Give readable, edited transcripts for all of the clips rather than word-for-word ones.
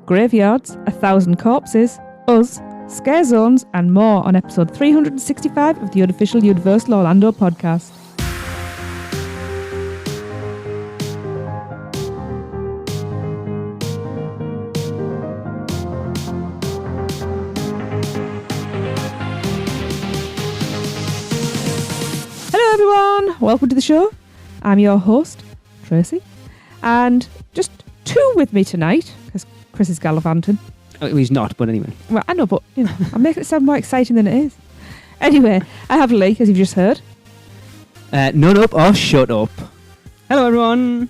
graveyards, 1,000 corpses, us, Scarezones, and more on episode 365 of the Unofficial Universal Orlando podcast. Hello everyone, welcome to the show. I'm your host, Tracy, and just two with me tonight, because Chris is gallivanting. Oh, he's not, but anyway. Well, I know, but I'm making it sound more exciting than it is. Anyway, I have Lee, as you've just heard. None up or shut up. Hello, everyone.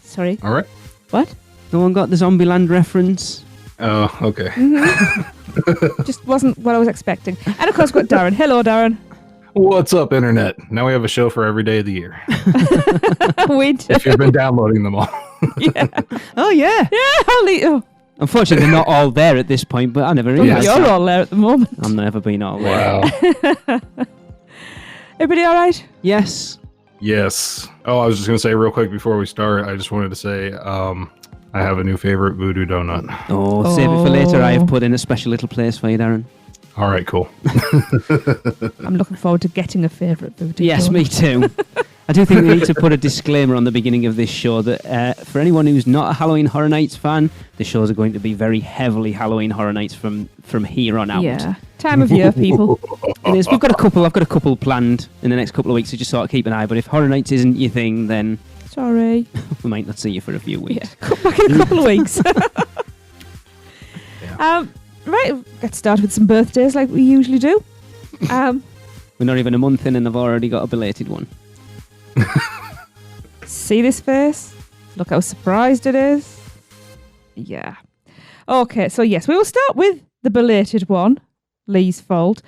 Sorry. All right. What? No one got the Zombieland reference? Oh, okay. Mm-hmm. Just wasn't what I was expecting. And of course, we've got Darren. Hello, Darren. What's up, Internet? Now we have a show for every day of the year. We do. If you've been downloading them all. Yeah. Oh, yeah. Yeah, Unfortunately, they're not all there at this point, but I never realised You're that. all there at the moment. I've never been all there. Wow. Everybody all right? Yes. Yes. Oh, I was just going to say real quick before we start, I just wanted to say I have a new favorite Voodoo donut. Oh, save it for later. I have put in a special little place for you, Darren. All right, cool. I'm looking forward to getting a favourite Voodoo Yes, donut. me too. I do think we need to put a disclaimer on the beginning of this show that for anyone who's not a Halloween Horror Nights fan, the shows are going to be very heavily Halloween Horror Nights from here on out. Yeah. Time of year, people. It is. I've got a couple planned in the next couple of weeks, so just sort of keep an eye. But if Horror Nights isn't your thing, then Sorry. we might not see you for a few weeks. Yeah, come back in a couple of weeks. Right, get started with some birthdays like we usually do. We're not even a month in and I've already got a belated one. See this face? Look how surprised it is. Yeah. Okay, so yes, we will start with the belated one, Lee's fault.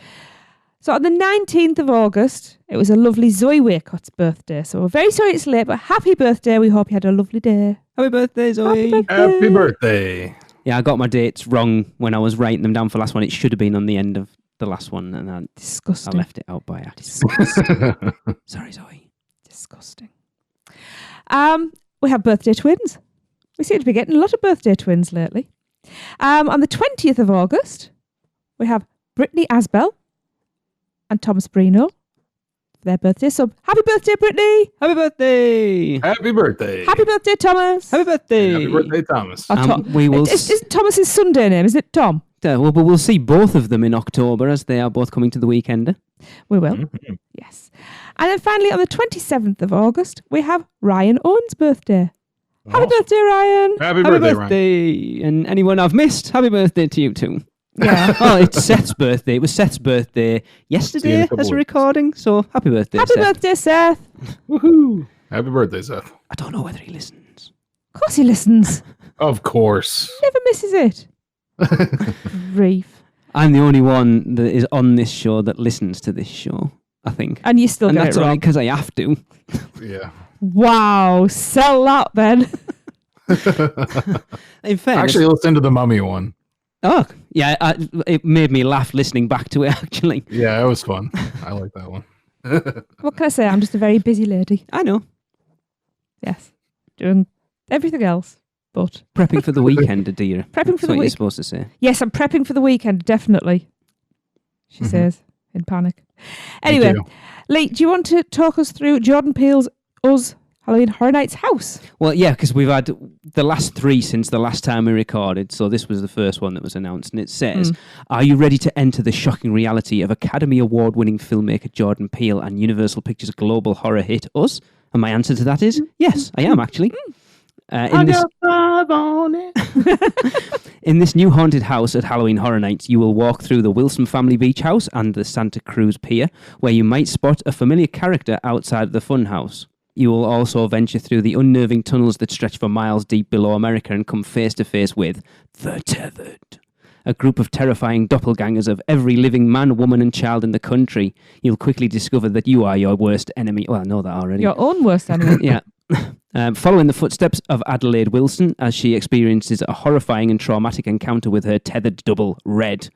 So on the 19th of August, it was a lovely Zoe Waycott's birthday. So we're very sorry it's late, but happy birthday. We hope you had a lovely day. Happy birthday, Zoe. Happy birthday. Happy birthday. Yeah, I got my dates wrong when I was writing them down for last one. It should have been on the end of the last one, and I Disgusting. left it out by accident. Disgusting. Sorry, Zoe. Disgusting. We have birthday twins. We seem to be getting a lot of birthday twins lately. On the 20th of August, we have Brittany Asbell and Thomas Brino for their birthday. So happy birthday, Brittany! Happy birthday! Happy birthday. Happy birthday, Thomas! Happy birthday! Happy birthday, Thomas. Oh, Tom. We will. Isn't Thomas's Sunday name? Isn't it Tom? Well, but we'll see both of them in October as they are both coming to the weekend. We will. Mm-hmm. Yes. And then finally, on the 27th of August, we have Ryan Owen's birthday. Happy birthday, Ryan! Happy Happy birthday, birthday! And anyone I've missed, happy birthday to you too. Yeah. Oh, it's Seth's birthday. It was Seth's birthday See you in yesterday a couple as a weeks. recording. So happy birthday, Happy Seth. birthday, Seth! Woohoo. Happy birthday, Seth. I don't know whether he listens. Of course he listens. Of course. Never misses it. Grief. I'm the only one that is on this show that listens to this show, I think. And you still And get that's it wrong. only because I have to. Yeah. Wow, sell that then. In fact, Actually, listen to the Mummy one. oh, yeah, it made me laugh listening back to it, actually. Yeah, it was fun. I like that one. What can I say? I'm just a very busy lady. I know. Yes. Doing everything else. But Prepping for the weekend, dear. prepping for That's the what you're week. supposed to say. Yes, I'm prepping for the weekend, definitely. She Mhm. says in panic. Me Anyway, too. Lee, do you want to talk us through Jordan Peele's Us Halloween Horror Nights house? Well, yeah, because we've had the last three since the last time we recorded, so this was the first one that was announced, and it says, Are you ready to enter the shocking reality of Academy Award-winning filmmaker Jordan Peele and Universal Pictures' global horror hit, Us? And my answer to that is, yes, I am, actually. In this new haunted house at Halloween Horror Nights, you will walk through the Wilson Family Beach House and the Santa Cruz Pier, where you might spot a familiar character outside the funhouse. You will also venture through the unnerving tunnels that stretch for miles deep below America and come face to face with The Tethered, a group of terrifying doppelgangers of every living man, woman and child in the country. You'll quickly discover that you are your worst enemy. Well, I know that already. Your own worst enemy. Yeah. Following the footsteps of Adelaide Wilson as she experiences a horrifying and traumatic encounter with her tethered double, Red.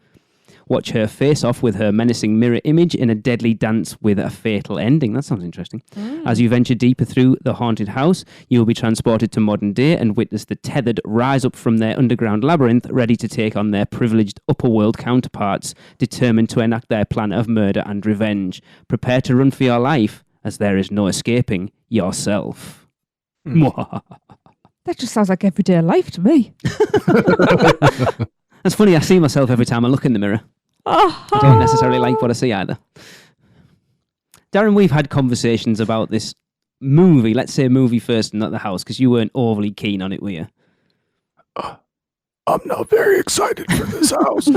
Watch her face off with her menacing mirror image in a deadly dance with a fatal ending. That sounds interesting. As you venture deeper through the haunted house, you will be transported to modern day and witness the tethered rise up from their underground labyrinth, ready to take on their privileged upper world counterparts, determined to enact their plan of murder and revenge. Prepare to run for your life, as there is no escaping yourself. That just sounds like everyday life to me. That's funny, I see myself every time I look in the mirror. I don't necessarily like what I see either. Darren, we've had conversations about this movie. Let's say movie first and not the house, because you weren't overly keen on it, were you? I'm not very excited for this house.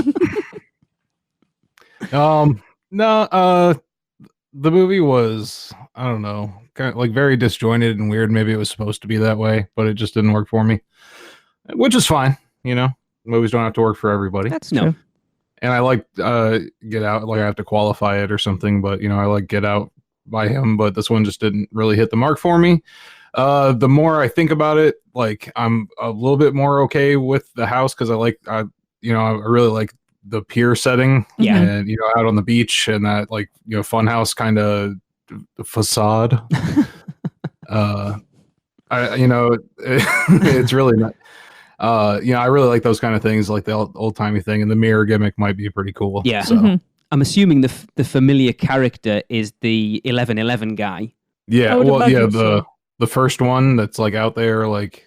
No, the movie was, I don't know, kind of like very disjointed and weird. Maybe it was supposed to be that way, but it just didn't work for me, which is fine. You know, movies don't have to work for everybody. That's true. And I like Get Out, like I have to qualify it or something, but you know, I like Get Out by him, but this one just didn't really hit the mark for me. The more I think about it, like I'm a little bit more okay with the house because I really like the pier setting, and you know, out on the beach and that, like, you know, funhouse kind of facade. It's really not. I really like those kind of things, like the old timey thing, and the mirror gimmick might be pretty cool. Yeah. So. I'm assuming the familiar character is the 1111 guy. Yeah. The first one that's like out there, like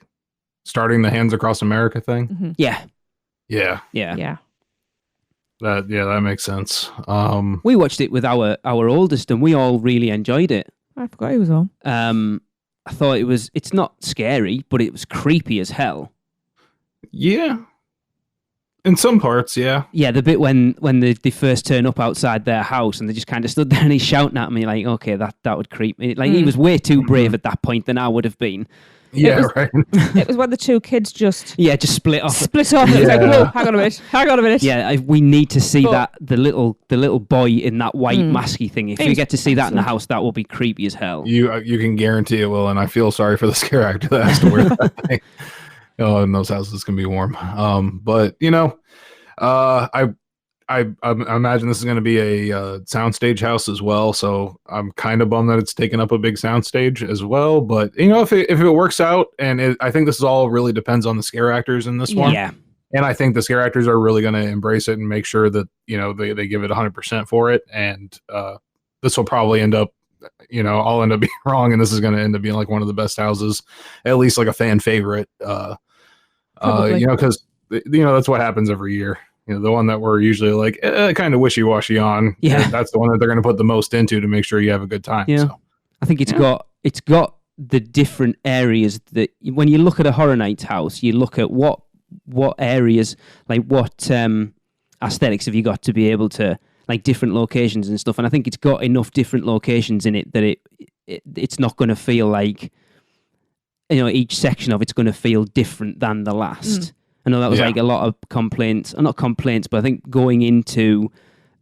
starting the Hands Across America thing. Yeah. That makes sense. We watched it with our oldest, and we all really enjoyed it. I forgot he was on. I thought it's not scary, but it was creepy as hell. Yeah. In some parts, yeah. Yeah, the bit when they first turn up outside their house and they just kind of stood there and he's shouting at me like, okay, that would creep me. Like, he was way too brave at that point than I would have been. Yeah, right. It was when the two kids just split off. It was like, whoa, hang on a minute. Yeah, we need to see that the little boy in that white masky thing. If you get to see that in the house, that will be creepy as hell. You can guarantee it will, and I feel sorry for the scare actor that has to wear that thing. Oh, and those houses can be warm. But you know, I imagine this is going to be a soundstage house as well. So I'm kind of bummed that it's taken up a big soundstage as well. But you know, if it works out, and I think this all really depends on the scare actors in this one. Yeah. And I think the scare actors are really going to embrace it and make sure that, you know, they give it 100% for it. And this will probably end up, you know, I'll end up being wrong, and this is going to end up being like one of the best houses, at least like a fan favorite. You know, because you know that's what happens every year. You know, the one that we're usually like kind of wishy-washy on. Yeah, that's the one that they're going to put the most into to make sure you have a good time. Yeah, so. I think it's got the different areas that when you look at a Horror Nights house, you look at what areas, like what aesthetics have you got to be able to, like, different locations and stuff. And I think it's got enough different locations in it that it's not going to feel like, you know, each section of it's going to feel different than the last. I know that was like a lot of complaints, or not complaints, but I think going into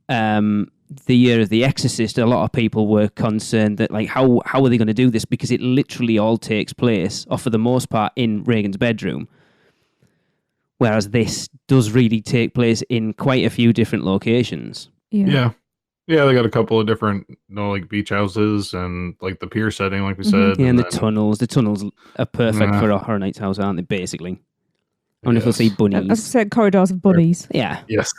the year of The Exorcist, a lot of people were concerned that, like, how are they going to do this? Because it literally all takes place, or for the most part, in Reagan's bedroom. Whereas this does really take place in quite a few different locations. Yeah, they got a couple of different, you know, like beach houses and like the pier setting, like we said. Yeah, and the tunnels. The tunnels are perfect for a Horror Nights house, aren't they, basically? I wonder if we'll see bunnies. As I said, corridors of bunnies. Yeah. Yes.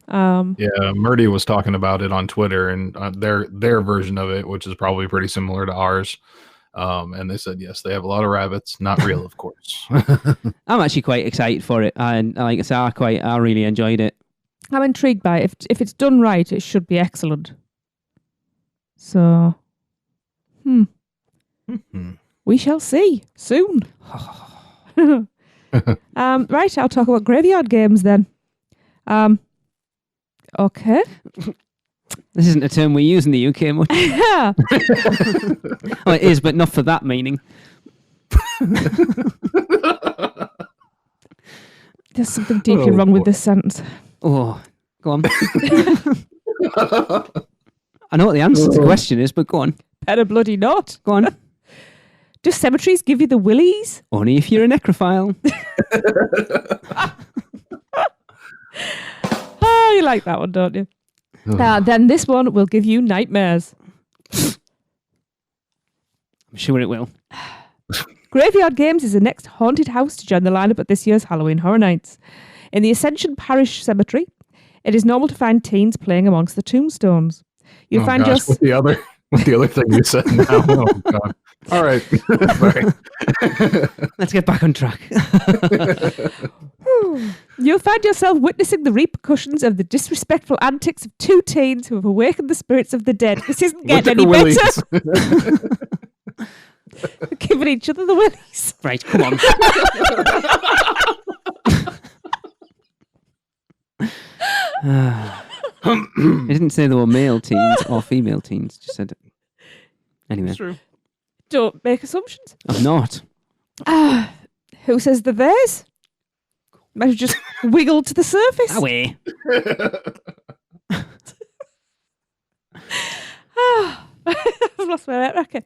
Murdy was talking about it on Twitter, and their version of it, which is probably pretty similar to ours. And they said, yes, they have a lot of rabbits. Not real, of course. I'm actually quite excited for it. And like I said, I really enjoyed it. I'm intrigued by it. If it's done right, it should be excellent. So, we shall see soon. Right, I'll talk about graveyard games then. Okay. This isn't a term we use in the UK much. Yeah. Well, it is, but not for that meaning. There's something deeply wrong with this sentence. Oh, go on. I know what the answer to the question is, but go on. Better bloody not. Go on. Do cemeteries give you the willies? Only if you're a necrophile. Oh, you like that one, don't you? Then this one will give you nightmares. I'm sure it will. Graveyard Games is the next haunted house to join the lineup at this year's Halloween Horror Nights. In the Ascension Parish Cemetery, it is normal to find teens playing amongst the tombstones. You'll find gosh, with the other thing you said now. Oh god. All right. Sorry. Let's get back on track. You'll find yourself witnessing the repercussions of the disrespectful antics of two teens who have awakened the spirits of the dead. This isn't getting any better. Giving each other the willies. Right, come on. It didn't say there were male teens or female teens. Just said it. Anyway. It's true. Don't make assumptions. I'm not. Who says they're theirs? Might have just wiggled to the surface. Away. I've lost my record.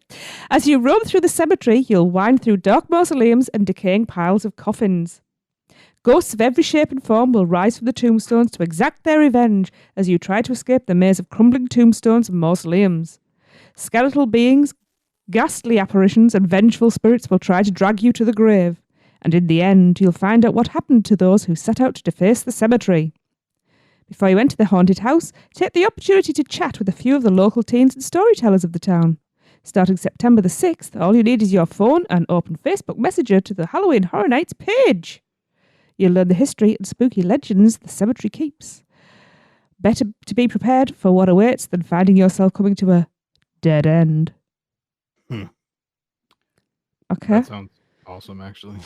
As you roam through the cemetery, you'll wind through dark mausoleums and decaying piles of coffins. Ghosts of every shape and form will rise from the tombstones to exact their revenge as you try to escape the maze of crumbling tombstones and mausoleums. Skeletal beings, ghastly apparitions, and vengeful spirits will try to drag you to the grave. And in the end, you'll find out what happened to those who set out to deface the cemetery. Before you enter the haunted house, take the opportunity to chat with a few of the local teens and storytellers of the town. Starting September the 6th, all you need is your phone and open Facebook Messenger to the Halloween Horror Nights page. You'll learn the history and spooky legends the cemetery keeps. Better to be prepared for what awaits than finding yourself coming to a dead end. Okay. That sounds awesome, actually.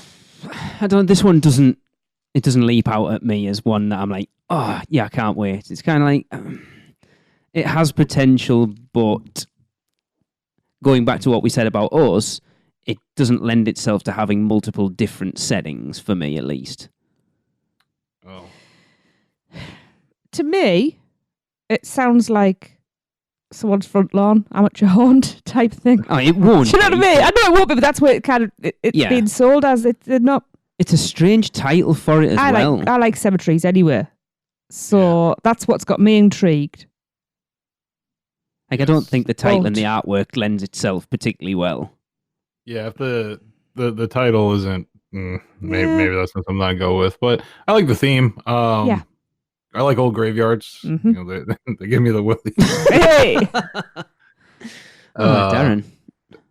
I don't. This one doesn't. It doesn't leap out at me as one that I'm like, oh yeah, I can't wait. It's kind of like it has potential, but going back to what we said about us, it doesn't lend itself to having multiple different settings for me, at least. Oh. To me, it sounds like someone's front lawn, amateur haunt type thing. Oh, it won't. Do you know what I mean? I know it won't be, but that's what it's being sold as. They're not. It's a strange title for it as well. I like cemeteries anyway, so that's what's got me intrigued. Like, I don't think the title and the artwork lends itself particularly well. Yeah, if the title isn't, maybe that's not something I go with. But I like the theme. I like old graveyards. Mm-hmm. You know, they give me the willies. Hey, Darren.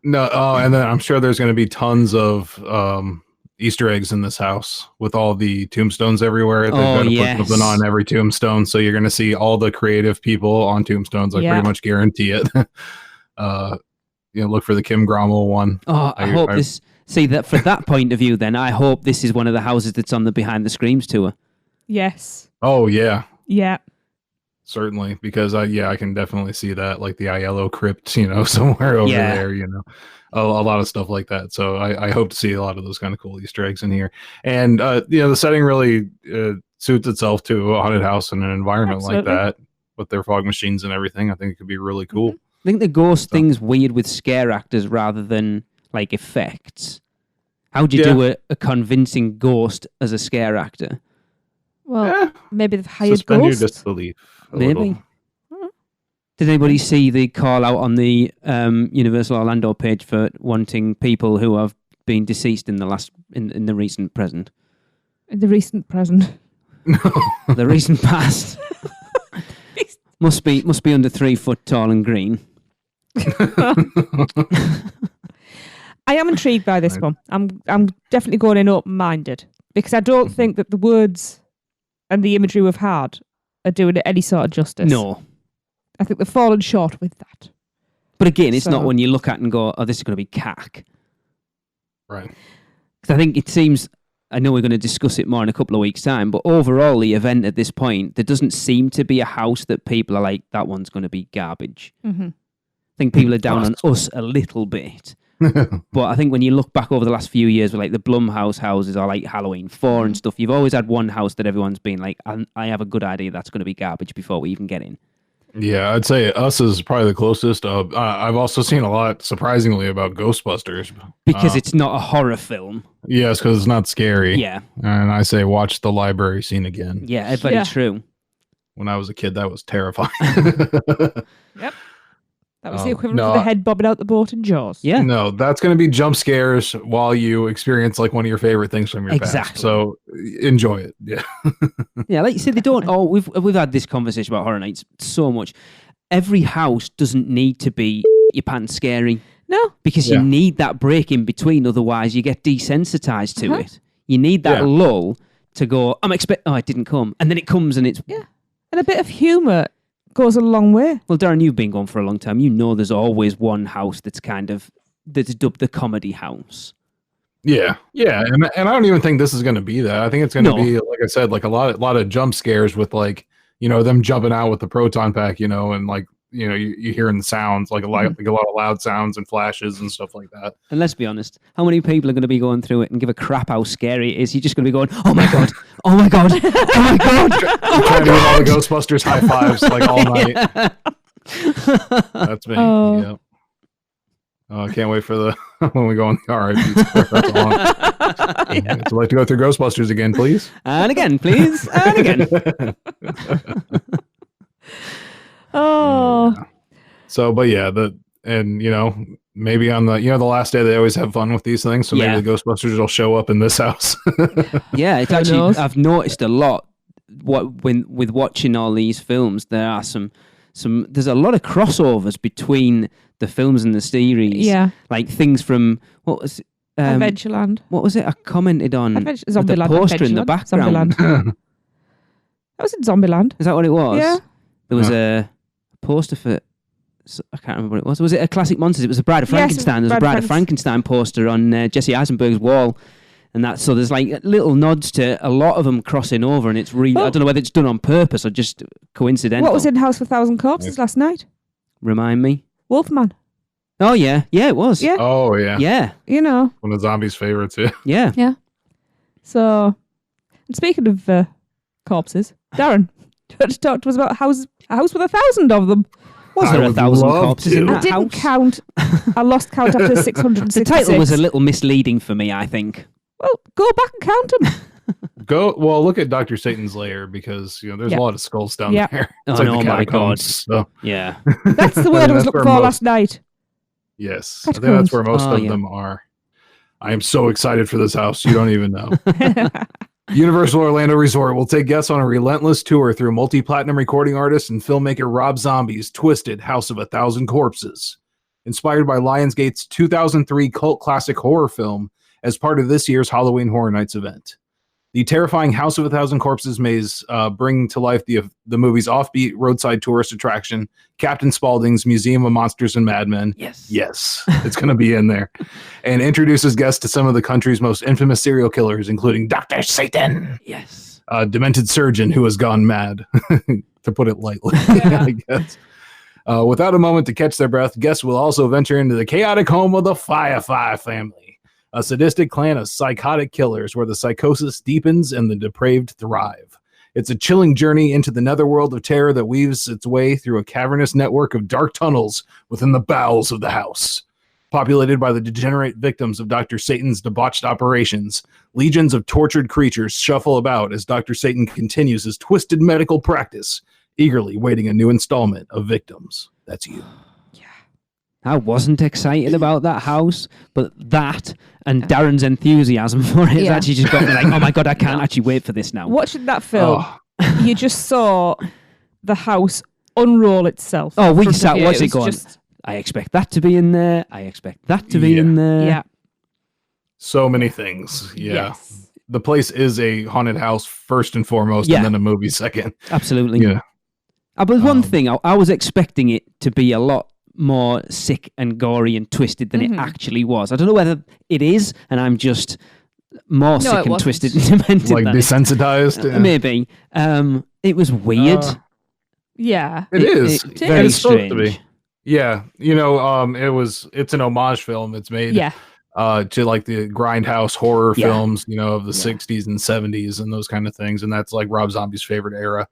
No, and then I'm sure there's going to be tons of Easter eggs in this house with all the tombstones everywhere. They're going to put something on every tombstone, so you're going to see all the creative people on tombstones. I pretty much guarantee it. Look for the Kim Grommel one. Oh, I hope this. See that for that point of view. Then I hope this is one of the houses that's on the Behind the Screams tour. yes, Oh yeah, certainly, because I can definitely see that, like the Aiello crypt, somewhere over there. A lot of stuff like that. So I hope to see a lot of those kind of cool Easter eggs in here. And the setting really suits itself to a haunted house and an environment like that with their fog machines and everything. I think it could be really cool. I think the ghost thing's weird with scare actors rather than like effects. How do you do a convincing ghost as a scare actor? Well, maybe they've hired Suspend ghosts. your disbelief. Maybe. Did anybody see the call out on the Universal Orlando page for wanting people who have been deceased in the recent present? In the recent present. No. The recent past. must be under 3 foot tall and green. I am intrigued by this one. I'm definitely going in open-minded because I don't think that the words and the imagery we've had are doing it any sort of justice. No. I think they've fallen short with that. But again, it's not when you look at it and go, oh, this is going to be cack. Right. Because I think it seems, I know we're going to discuss it more in a couple of weeks' time, but overall, the event at this point, there doesn't seem to be a house that people are like, that one's going to be garbage. Mm-hmm. I think people are down on us a little bit. But I think when you look back over the last few years with like the Blumhouse houses or like Halloween 4 and stuff, you've always had one house that everyone's been like, I have a good idea that's going to be garbage before we even get in. Yeah, I'd say Us is probably the closest. I've also seen a lot, surprisingly, about Ghostbusters. Because it's not a horror film. Yes, because it's not scary. Yeah. And I say watch the library scene again. Yeah, very true. when I was a kid, that was terrifying. Yep. That was the Oh, equivalent no, of the head bobbing out the boat in Jaws. Yeah. No, that's going to be jump scares while you experience like one of your favorite things from your past. Exactly. So enjoy it. Yeah. Yeah, like you said, they don't. Oh, we've had this conversation about Horror Nights so much. Every house doesn't need to be your pants scary. No. Because you need that break in between, otherwise you get desensitized to it. You need that lull to go, oh, it didn't come. And then it comes and it's... Yeah. And a bit of humour goes a long way. Well, Darren, you've been gone for a long time. You know there's always one house that's dubbed the comedy house. Yeah. Yeah. And I don't even think this is going to be that. I think it's going to be, like I said, like a lot of jump scares with like, them jumping out with the proton pack, and like, you hearing the sounds, like a lot of loud sounds and flashes and stuff like that. And let's be honest, how many people are going to be going through it and give a crap how scary it is? You're just going to be going, oh my God, oh my God, oh my God, oh my Trying to do God. all the Ghostbusters high fives like all night. That's me. Oh. Yeah. Oh, I can't wait for when we go on the RIP tour. That's all. I'd like to go through Ghostbusters again, please. And again, please. And again. Oh. Yeah. So, but yeah, maybe on the last day they always have fun with these things. So maybe the Ghostbusters will show up in this house. Yeah, it's actually I've noticed a lot. With watching all these films, there are there's a lot of crossovers between the films and the series. Yeah, like things from what was Adventureland. What was it? I commented on Zombieland. the poster in the background. Zombieland. That was in Zombieland. Is that what it was? Yeah. There was a poster for. I can't remember what it was. Was it a Classic Monsters? It was a Bride of Frankenstein. There's a Bride of Frankenstein poster on Jesse Eisenberg's wall. And so there's like little nods to a lot of them crossing over, and it's really, I don't know whether it's done on purpose or just coincidental. What was in House of 1,000 Corpses last night? Remind me. Wolfman. Oh, yeah. Yeah, it was. Yeah. Oh, yeah. Yeah. One of zombies' favorites, yeah. Yeah. Yeah. So, and speaking of corpses, Darren, do you want to talk to us about a house with 1,000 of them? Was there 1,000 corpses in that I didn't house? count. I lost count after 666. The title was a little misleading for me, I think. Well, go back and count them. Look at Dr. Satan's lair, because there's a lot of skulls down there. It's Oh, like the my God. so. Yeah. That's the word I was looking for last night. Yes. I think that's where most of them are. I am so excited for this house. You don't even know. Universal Orlando Resort will take guests on a relentless tour through multi-platinum recording artist and filmmaker Rob Zombie's twisted House of 1,000 Corpses. Inspired by Lionsgate's 2003 cult classic horror film as part of this year's Halloween Horror Nights event. The terrifying House of 1,000 Corpses maze bring to life the movie's offbeat roadside tourist attraction, Captain Spaulding's Museum of Monsters and Madmen. Yes, it's going to be in there. And introduces guests to some of the country's most infamous serial killers, including Dr. Satan. Yes. A demented surgeon who has gone mad, to put it lightly, I guess. Without a moment to catch their breath, guests will also venture into the chaotic home of the Firefly family, a sadistic clan of psychotic killers where the psychosis deepens and the depraved thrive. It's a chilling journey into the netherworld of terror that weaves its way through a cavernous network of dark tunnels within the bowels of the house. Populated by the degenerate victims of Dr. Satan's debauched operations, legions of tortured creatures shuffle about as Dr. Satan continues his twisted medical practice, eagerly waiting a new installment of victims. That's you. I wasn't excited about that house, but that and Darren's enthusiasm for it has actually just got me like, oh my God, I can't actually wait for this now. Watching that film, you just saw the house unroll itself. Oh, we sat watching watching it going, I expect that to be in there. I expect that to be in there. Yeah. So many things. Yeah. Yes. The place is a haunted house first and foremost, and then a movie second. Absolutely. Yeah. But one thing, I was expecting it to be a lot more sick and gory and twisted than it actually was. I don't know whether it is, and I'm just more sick and twisted and demented. Like desensitized? Maybe. It was weird. Yeah. It is. Very it's supposed to strange. be. Yeah. It's an homage film. It's made to like the grindhouse horror films, of the 60s and 70s and those kind of things. And that's like Rob Zombie's favorite era.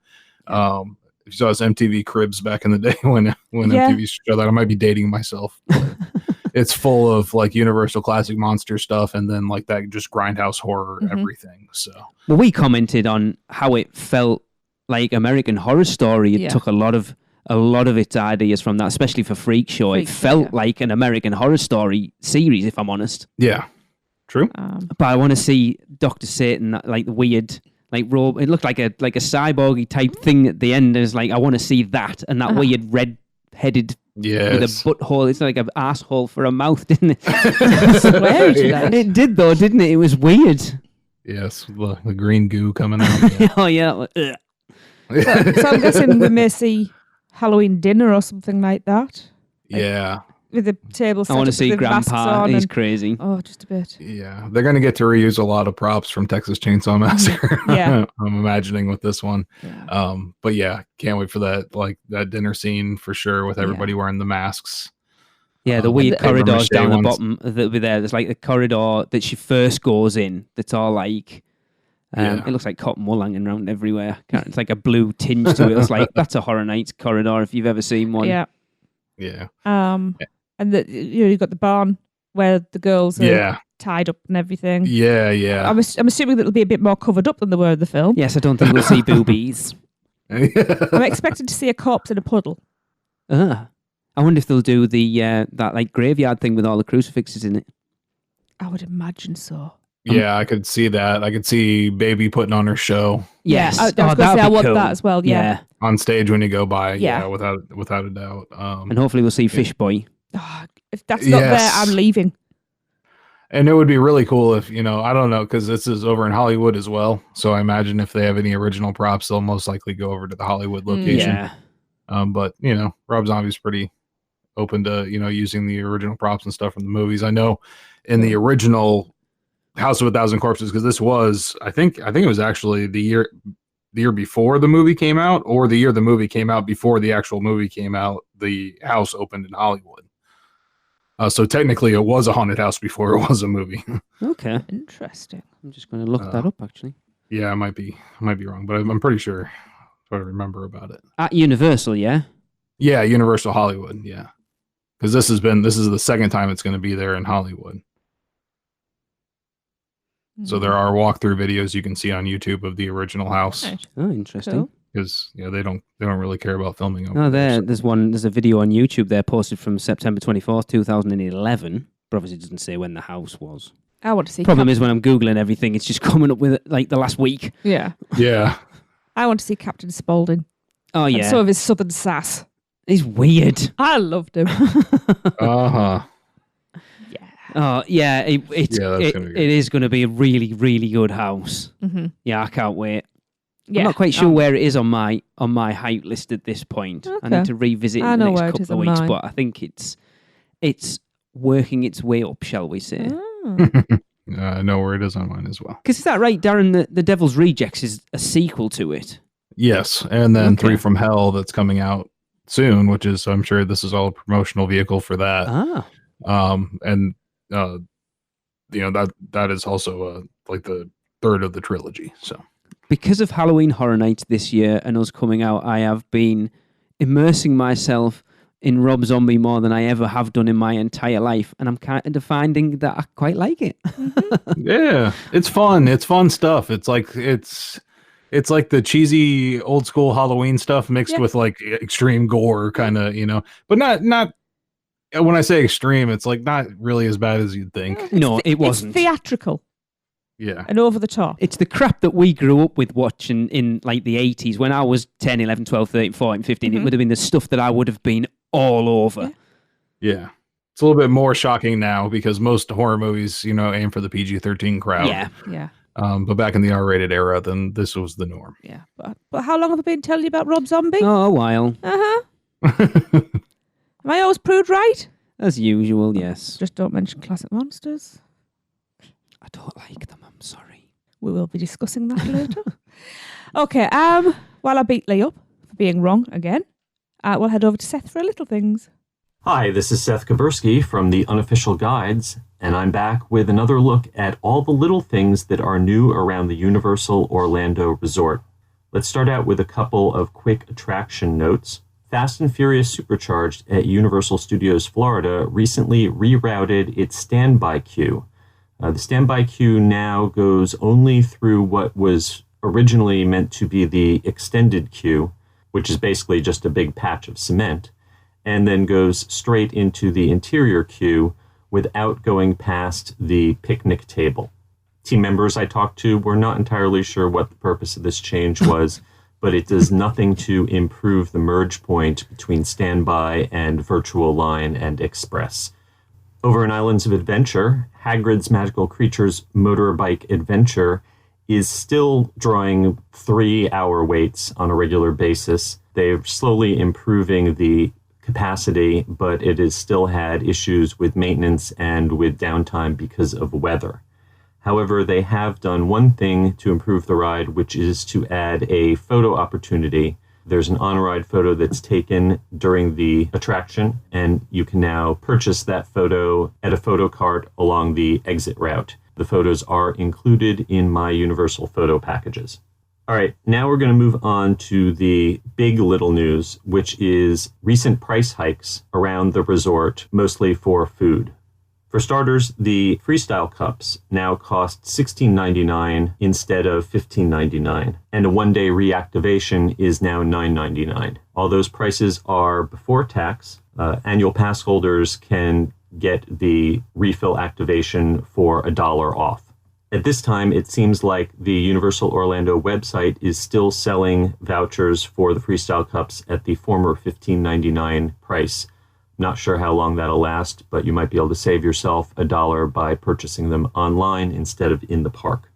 If you saw his MTV Cribs back in the day when MTV showed that, I might be dating myself. But it's full of like Universal classic monster stuff and then like that just grindhouse horror everything. So we commented on how it felt like American Horror Story. It Yeah. took a lot of its ideas from that, especially for Freak Show. It Freak Show, felt yeah. like an American Horror Story series, if I'm honest. Yeah. True. But I want to see Dr. Satan, that like the weird, like robe. It looked like a cyborgy type thing at the end. It's like I want to see that and that weird red-headed with a Yes. butthole. It's like an asshole for a mouth, didn't it? Swear to that. It did though, didn't it? It was weird. Yes. The green goo coming out. Yeah. Oh yeah. Like, ugh. So I'm guessing we may see Halloween dinner or something like that. Yeah. With the table set I want to up see with the masks Grandpa. on He's and- crazy. Oh, just a bit. Yeah. They're going to get to reuse a lot of props from Texas Chainsaw Massacre. Yeah. I'm imagining with this one. Yeah. But yeah, can't wait for that, like that dinner scene for sure with everybody wearing the masks. Yeah, the Um, weird the- corridors paper-mache down the ones. bottom that'll be there. There's like a corridor that she first goes in that's all like, Yeah. it looks like cotton wool hanging around everywhere. It's like a blue tinge to it. It's like, that's a Horror Nights corridor if you've ever seen one. Yeah. Yeah. And you've got the barn where the girls are Yeah. tied up and everything. Yeah. Yeah. I'm assuming that it'll be a bit more covered up than they were in the film. Yes, I don't think we'll see boobies. I'm expecting to see a corpse in a puddle. I wonder if they'll do the that like graveyard thing with all the crucifixes in it. I would imagine so. Yeah, I could see that. I could see Baby putting on her show Yes. Yeah, I was Oh, going to that'd say I be want cool. that as well. Yeah. on stage when you go by. Yeah. Yeah, without a doubt. And hopefully we'll see Fish Boy. Oh, if that's not there, Yes. I'm leaving. And it would be really cool if, I don't know, because this is over in Hollywood as well. So I imagine if they have any original props, they'll most likely go over to the Hollywood location. Yeah. But, Rob Zombie's pretty open to, using the original props and stuff from the movies. I know in the original House of a Thousand Corpses, because this was, I think it was actually the year before the movie came out, or the year the movie came out before the actual movie came out, the house opened in Hollywood. So technically it was a haunted house before it was a movie. Okay. Interesting. I'm just going to look that up actually. Yeah, I might be wrong, but I'm pretty sure that's what I remember about it. At Universal, yeah? Yeah, Universal Hollywood, yeah. Because this is the second time it's going to be there in Hollywood. So there are walkthrough videos you can see on YouTube of the original house, Right. Oh, interesting. Cool. because they don't really care about filming over Oh, there. there's a video on YouTube there posted from September 24th, 2011. But obviously it doesn't say when the house was. I want to see. Problem is when I'm Googling everything, it's just coming up with like the last week. Yeah. Yeah. I want to see Captain Spaulding. Oh, And yeah. some of his southern sass. He's weird. I loved him. Uh-huh. Oh, yeah. Yeah, that's gonna be good. It is going to be a really, really good house. Mm-hmm. Yeah, I can't wait. Yeah. I'm not quite sure where it is on my hype list at this point. I Okay. need to revisit it I in the know next where it couple is of on weeks, mine. but I think it's working its way up, shall we say? Oh. I know where it is on mine as well. Because is that right, Darren? The Devil's Rejects is a sequel to it. Yes, and then Okay. 3 from Hell that's coming out soon, which is, I'm sure this is all a promotional vehicle for that. And that is also like the third of the trilogy. So Because of Halloween Horror Nights this year and us coming out, I have been immersing myself in Rob Zombie more than I ever have done in my entire life, and I'm kind of finding that I quite like it. yeah, it's fun. It's fun stuff. It's like like the cheesy old school Halloween stuff mixed Yeah. with like extreme gore, kind of, but not. When I say extreme, it's like not really as bad as you'd think. No, it wasn't. It's theatrical Yeah. and over the top. It's the crap that we grew up with watching in like the 80s. When I was 10, 11, 12, 13, 14, 15, it Mhm. would have been the stuff that I would have been all over. Yeah. Yeah. It's a little bit more shocking now because most horror movies, aim for the PG-13 crowd. Yeah. Yeah. But back in the R-rated era, then this was the norm. Yeah. But how long have I been telling you about Rob Zombie? Oh, a while. Uh-huh. Am I always proved right? As usual, yes. Just don't mention classic monsters. I don't like them, I'm sorry. We will be discussing that later. Okay, while I beat Lee up for being wrong again, we'll head over to Seth for a little things. Hi, this is Seth Kaversky from the Unofficial Guides, and I'm back with another look at all the little things that are new around the Universal Orlando Resort. Let's start out with a couple of quick attraction notes. Fast and Furious Supercharged at Universal Studios Florida recently rerouted its standby queue. The standby queue now goes only through what was originally meant to be the extended queue, which is basically just a big patch of cement, and then goes straight into the interior queue without going past the picnic table. Team members I talked to were not entirely sure what the purpose of this change was, but it does nothing to improve the merge point between standby and virtual line and express. Over in Islands of Adventure, Hagrid's Magical Creatures Motorbike Adventure is still drawing 3-hour waits on a regular basis. They're slowly improving the capacity, but it has still had issues with maintenance and with downtime because of weather. However, they have done one thing to improve the ride, which is to add a photo opportunity. There's an on-ride photo that's taken during the attraction, and you can now purchase that photo at a photo cart along the exit route. The photos are included in my Universal photo packages. All right, now we're going to move on to the big little news, which is recent price hikes around the resort, mostly for food. For starters, the Freestyle Cups now cost $16.99 instead of $15.99, and a one-day reactivation is now $9.99. All those prices are before tax. Annual pass holders can get the refill activation for $1 off. At this time, it seems like the Universal Orlando website is still selling vouchers for the Freestyle Cups at the former $15.99 price. Not sure how long that'll last, but you might be able to save yourself $1 by purchasing them online instead of in the park.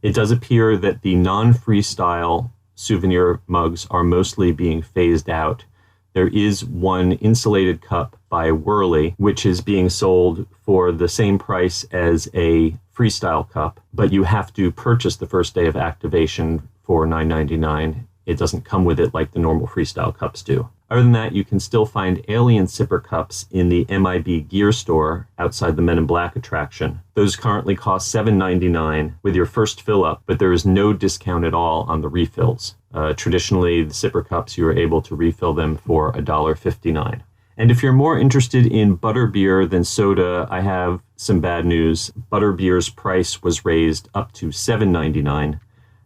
It does appear that the non-freestyle souvenir mugs are mostly being phased out. There is one insulated cup by Whirly, which is being sold for the same price as a freestyle cup, but you have to purchase the first day of activation for $9.99. It doesn't come with it like the normal freestyle cups do. Other than that, you can still find alien sipper cups in the MIB gear store outside the Men in Black attraction. Those currently cost $7.99 with your first fill up, but there is no discount at all on the refills. Traditionally, the sipper cups, you are able to refill them for $1.59. And if you're more interested in butterbeer than soda, I have some bad news. Butterbeer's price was raised up to $7.99.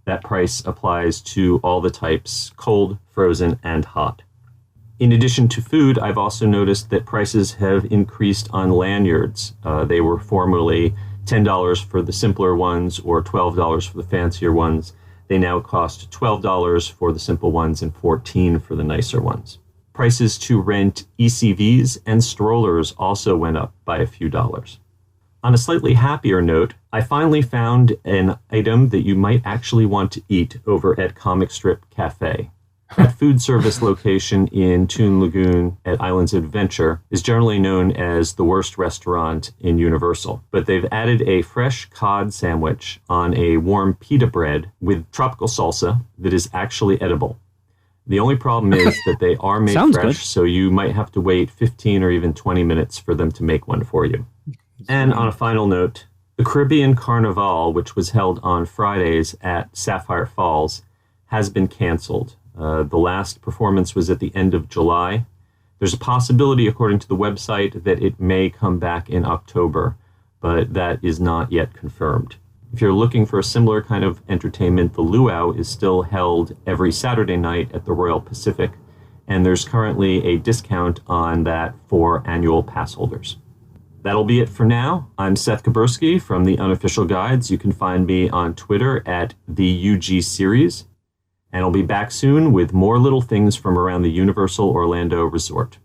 That price applies to all the types, cold, frozen, and hot. In addition to food, I've also noticed that prices have increased on lanyards. They were formerly $10 for the simpler ones or $12 for the fancier ones. They now cost $12 for the simple ones and $14 for the nicer ones. Prices to rent ECVs and strollers also went up by a few dollars. On a slightly happier note, I finally found an item that you might actually want to eat over at Comic Strip Cafe. That food service location in Toon Lagoon at Islands of Adventure is generally known as the worst restaurant in Universal, but they've added a fresh cod sandwich on a warm pita bread with tropical salsa that is actually edible. The only problem is that they are made Sounds fresh, good. so you might have to wait 15 or even 20 minutes for them to make one for you. And on a final note, the Caribbean Carnival, which was held on Fridays at Sapphire Falls, has been canceled. The last performance was at the end of July. There's a possibility, according to the website, that it may come back in October, but that is not yet confirmed. If you're looking for a similar kind of entertainment, the Luau is still held every Saturday night at the Royal Pacific, and there's currently a discount on that for annual pass holders. That'll be it for now. I'm Seth Kaburski from the Unofficial Guides. You can find me on Twitter at the UG Series. And I'll be back soon with more little things from around the Universal Orlando Resort.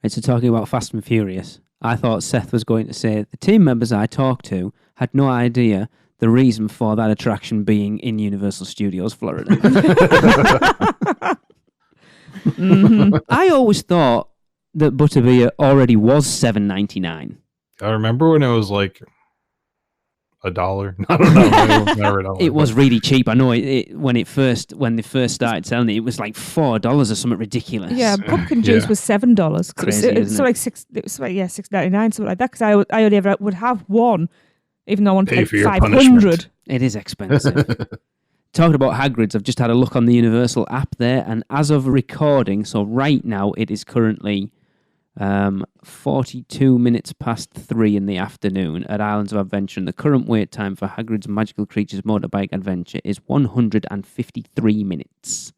Right, so talking about Fast and Furious, I thought Seth was going to say the team members I talked to had no idea the reason for that attraction being in Universal Studios, Florida. I always thought that butterbeer already was $7.99. I remember when it was like $1. I don't know. Never know. It was really cheap. I know when they first started selling it, it was like $4 or something ridiculous. Yeah, pumpkin juice was $7. Crazy, It's isn't like $6.99, something like that. Because I only ever would have one, even though I wanted Pay like for your 500. punishment. It is expensive. Talking about Hagrid's, I've just had a look on the Universal app there, and as of recording, so right now it is currently 42 minutes past 3 in the afternoon at Islands of Adventure, and the current wait time for Hagrid's Magical Creatures motorbike adventure is 153 minutes.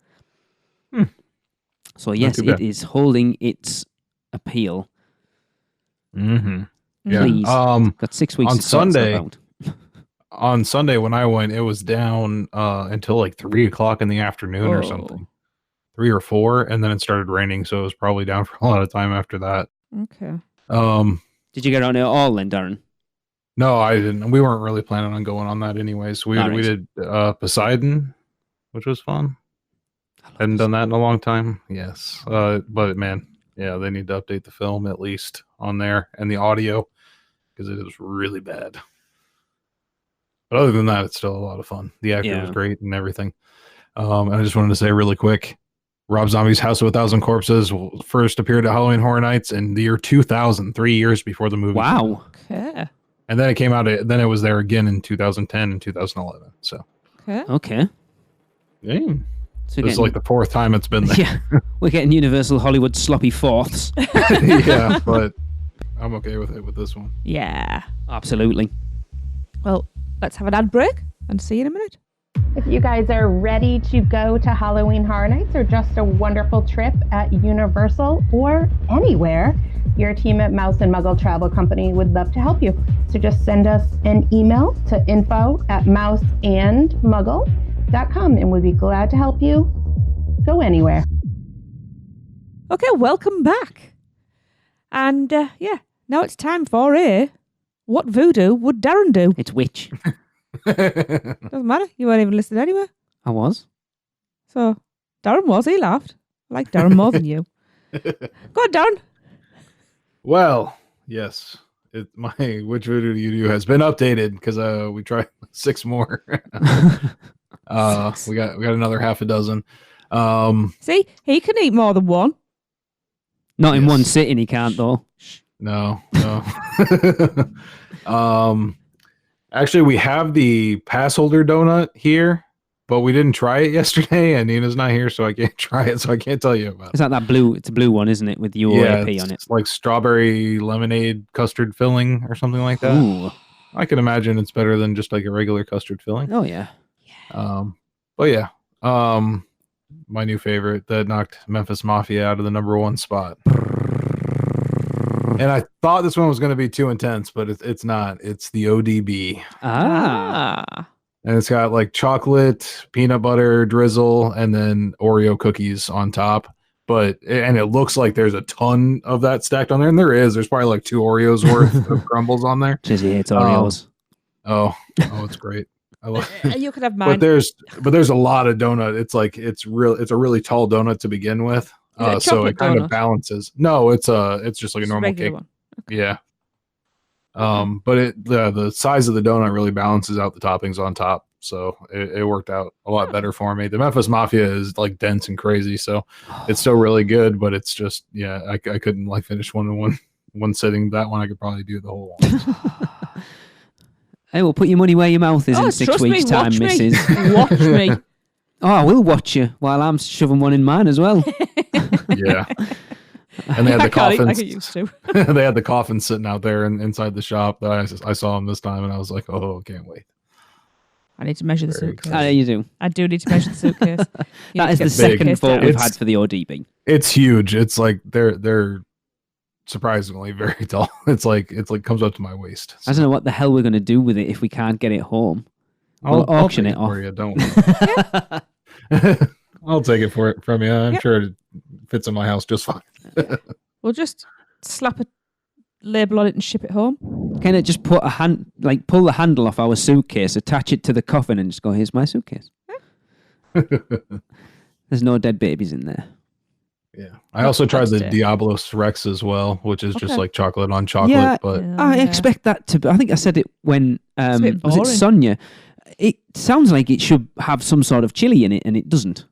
So yes, too bad. it is holding its appeal. Mm-hmm. Yeah. Please. Got 6 weeks on to sort Sunday- stuff out. On Sunday when I went, it was down until like 3 o'clock in the afternoon or something. 3 or 4, and then it started raining, so it was probably down for a lot of time after that. Okay. Did you get on it all then, Darren? No, I didn't. We weren't really planning on going on that anyways. We Alright. did Poseidon, which was fun. Hadn't done that in a long time. Yes. But man, yeah, they need to update the film at least on there and the audio because it is really bad. But other than that, it's still a lot of fun. The actor was great and everything. And I just wanted to say really quick, Rob Zombie's House of 1,000 Corpses first appeared at Halloween Horror Nights in the year 2000, 3 years before the movie. Wow. Okay. And then it came out, then it was there again in 2010 and 2011. So, Okay. yeah. So This is like the 4th time it's been there. yeah, we're getting Universal Hollywood sloppy fourths. Yeah, but I'm okay with it with this one. Yeah. Absolutely. Well, let's have an ad break and see you in a minute. If you guys are ready to go to Halloween Horror Nights or just a wonderful trip at Universal or anywhere, your team at Mouse and Muggle Travel Company would love to help you. So just send us an email to info@mouseandmuggle.com and we'd be glad to help you go anywhere. Okay, welcome back. And now it's time for What Voodoo Would Darren Do? It's witch. Doesn't matter. You weren't even listed anywhere. I was. So Darren was. He laughed. I like Darren more than you. Go on, Darren. Well, yes. My Which Voodoo Do You Do has been updated because we tried 6 more. We got another half a dozen. See, he can eat more than one. Not in Yes. one sitting, he can't though. No. Actually, we have the pass holder donut here, but we didn't try it yesterday, and Nina's not here, so I can't try it, so I can't tell you about it. It's like that blue. It's a blue one, isn't it, with UOP on it? It's like strawberry lemonade custard filling or something like that. Ooh. I can imagine it's better than just like a regular custard filling. Oh yeah. But yeah, my new favorite that knocked Memphis Mafia out of the #1 spot. And I thought this one was going to be too intense, but it's not. It's the ODB. Ah. And it's got like chocolate, peanut butter drizzle, and then Oreo cookies on top. And it looks like there's a ton of that stacked on there. And there is. There's probably like 2 Oreos worth of crumbles on there. Jizzy hates Oreos. It's great. I love it. You could have mine. But there's a lot of donut. It's like it's a really tall donut to begin with. Is it a So chocolate it kind donut? of balances. No, it's just like a Just normal regular cake. one. Yeah. But the size of the donut really balances out the toppings on top. So it worked out a lot better for me. The Memphis Mafia is like dense and crazy, so it's still really good, but it's just I couldn't like finish one in one sitting. That one I could probably do the whole one. Hey, well, put your money where your mouth is Oh, in 6 trust weeks' me, time, watch me. missus. Watch me. Oh, I will watch you while I'm shoving one in mine as well. Yeah. And they had I the can't eat coffins. like I used to. They had the coffins sitting out there inside the shop. I saw them this time, and I was like, "Oh, can't wait." I need to measure the Very suitcase. I know you do. I do need to measure the suitcase. You That need is to the get second suitcase vote down. we've had for the ODB. It's huge. It's like they're surprisingly very tall. It's like comes up to my waist. I don't know what the hell we're going to do with it if we can't get it home. I'll auction take it off. for you. Don't. I'll take it from you. I'm sure it fits in my house just fine. We'll just slap a label on it and ship it home. Can it just pull the handle off our suitcase, attach it to the coffin, and just go, "Here's my suitcase." There's no dead babies in there. Yeah. I also tried the That's it. Diablos Rex as well, which is just Okay. like chocolate on chocolate. Yeah, but I Yeah. expect that to be. I think I said it when It's a bit was it boring. Sonia? It sounds like it should have some sort of chili in it, and it doesn't.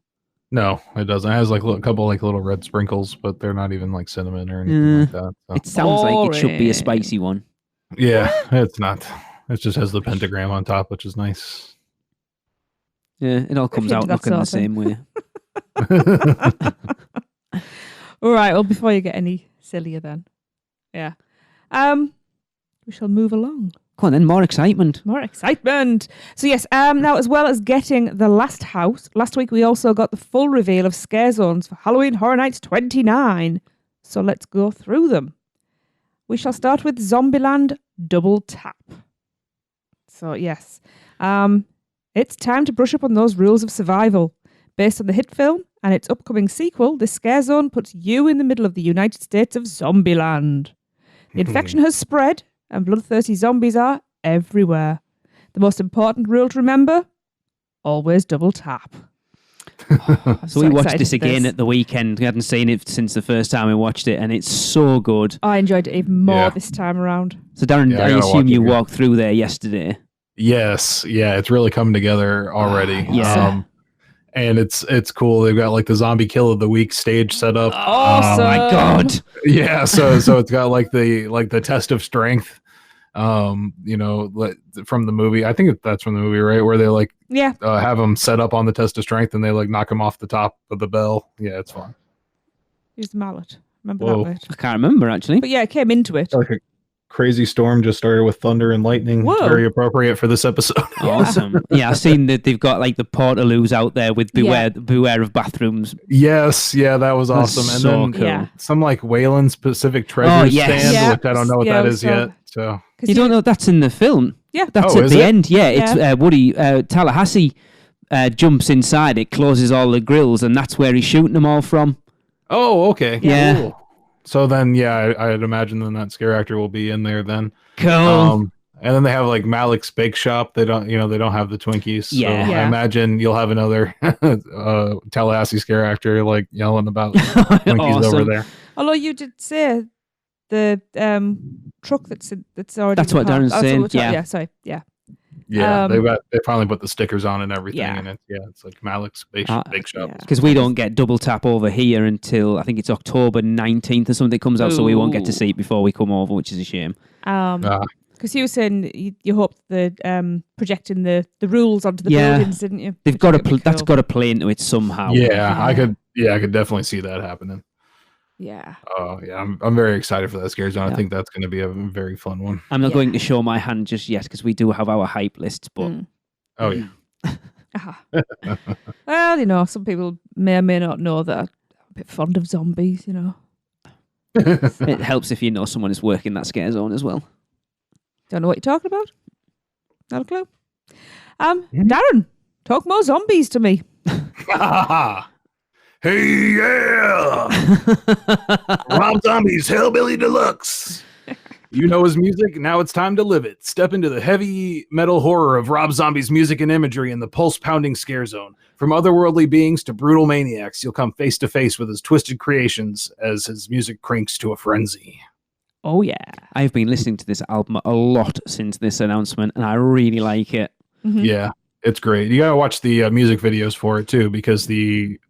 no, it doesn't. It has like a couple like little red sprinkles, but they're not even like cinnamon or anything like that. So. It sounds like it should be a Boring. spicy one. Yeah, it's not. It just has the pentagram on top, which is nice. Yeah, it all comes into out that looking the sort of same way. All right. Well, before you get any sillier then. Yeah. We shall move along. Come on then, more excitement. More excitement. So yes, now as well as getting the last house, last week we also got the full reveal of Scarezones for Halloween Horror Nights 29. So let's go through them. We shall start with Zombieland Double Tap. So yes, it's time to brush up on those rules of survival. Based on the hit film and its upcoming sequel, the Scare Zone puts you in the middle of the United States of Zombieland. The infection has spread and bloodthirsty zombies are everywhere. The most important rule to remember, always double tap. So we watched this again at the weekend. We hadn't seen it since the first time we watched it, and it's so good. I enjoyed it even more this time around. So Darren, I assume you walked through there yesterday. Yes, yeah, it's really coming together already. Yeah. And it's cool. They've got like the zombie kill of the week stage set up. Awesome. Oh my god. Yeah, so it's got like the test of strength. From the movie. I think that's from the movie, right? Where they have them set up on the test of strength and they like knock them off the top of the bell. Yeah, it's fun. Use the mallet. Remember Whoa. that bit? I can't remember actually. But yeah, it came into it. Like a crazy storm just started with thunder and lightning. Whoa. It's very appropriate for this episode. Awesome. Yeah, I've seen that they've got like the portaloos out there with beware of bathrooms. Yes, yeah, that was awesome. That's And so then cool. some like Wayland's Pacific Treasure stand, Yeah. which I don't know what that is yet. So You don't know that's in the film? Yeah. That's Oh, at is the it? end. Yeah, it's Woody Tallahassee jumps inside it, closes all the grills, and that's where he's shooting them all from. Oh, okay. Yeah. Cool. So then, yeah, I'd imagine then that scare actor will be in there then. Cool. And then they have like Malik's Bake Shop. They don't have the Twinkies. So Yeah. I imagine you'll have another Tallahassee scare actor like yelling about Twinkies over there. Although you did say the truck that's already. That's what Darren's saying. Yeah. Sorry. Yeah. Yeah, they finally put the stickers on and everything, Yeah. and it's like Malik's Bake Shop. yeah. Because we don't get double tap over here until I think it's October 19th or something. It comes out, so we won't get to see it before we come over, which is a shame. Because you were saying you hoped the projecting the rules onto the buildings, didn't you? They've got that's got to play into it somehow. Yeah, I could definitely see that happening. Yeah. Oh yeah, I'm very excited for that scare zone. I think that's going to be a very fun one. I'm not going to show my hand just yet because we do have our hype lists, but Oh yeah. Well, some people may or may not know that I'm a bit fond of zombies. it helps if you know someone is working that scare zone as well. Don't know what you're talking about. Not a clue. Darren, talk more zombies to me. Hey, yeah! Rob Zombie's Hellbilly Deluxe. You know his music, now it's time to live it. Step into the heavy metal horror of Rob Zombie's music and imagery in the pulse-pounding scare zone. From otherworldly beings to brutal maniacs, you'll come face to face with his twisted creations as his music cranks to a frenzy. Oh, yeah. I've been listening to this album a lot since this announcement, and I really like it. Mm-hmm. Yeah, it's great. You gotta watch the music videos for it too, because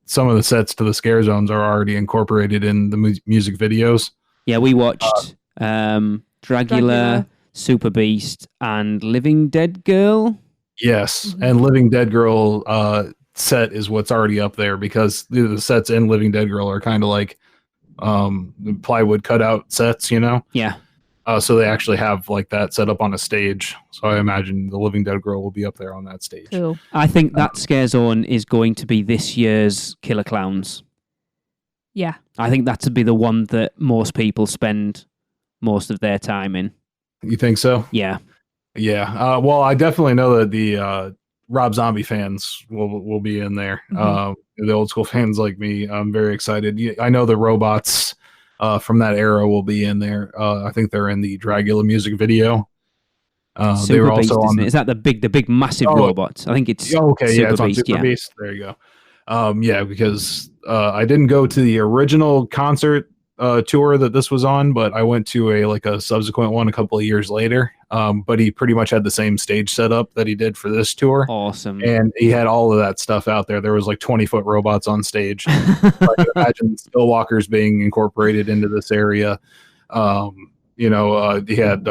some of the sets to the scare zones are already incorporated in the music videos. Yeah, we watched Dragula, Super Beast, and Living Dead Girl. Yes, and Living Dead Girl set is what's already up there because the sets in Living Dead Girl are kind of like plywood cutout sets, Yeah. So they actually have like that set up on a stage. So I imagine the Living Dead Girl will be up there on that stage. Cool. I think that scare zone is going to be this year's Killer Clowns. Yeah. I think that would be the one that most people spend most of their time in. You think so? Yeah. Yeah. Well, I definitely know that the Rob Zombie fans will be in there. The old school fans like me. I'm very excited. I know the robots from that era will be in there. I think they're in the Dragula music video. Super they were Beast, also on. isn't it? Is that the big massive robot? I think it's okay. Super Yeah, it's on Beast. Super Beast. There you go. Yeah, because I didn't go to the original concert tour that this was on, but I went to a subsequent one a couple of years later. But he pretty much had the same stage setup that he did for this tour. Awesome. And he had all of that stuff out there. There was like 20-foot robots on stage. I can imagine still walkers being incorporated into this area. He had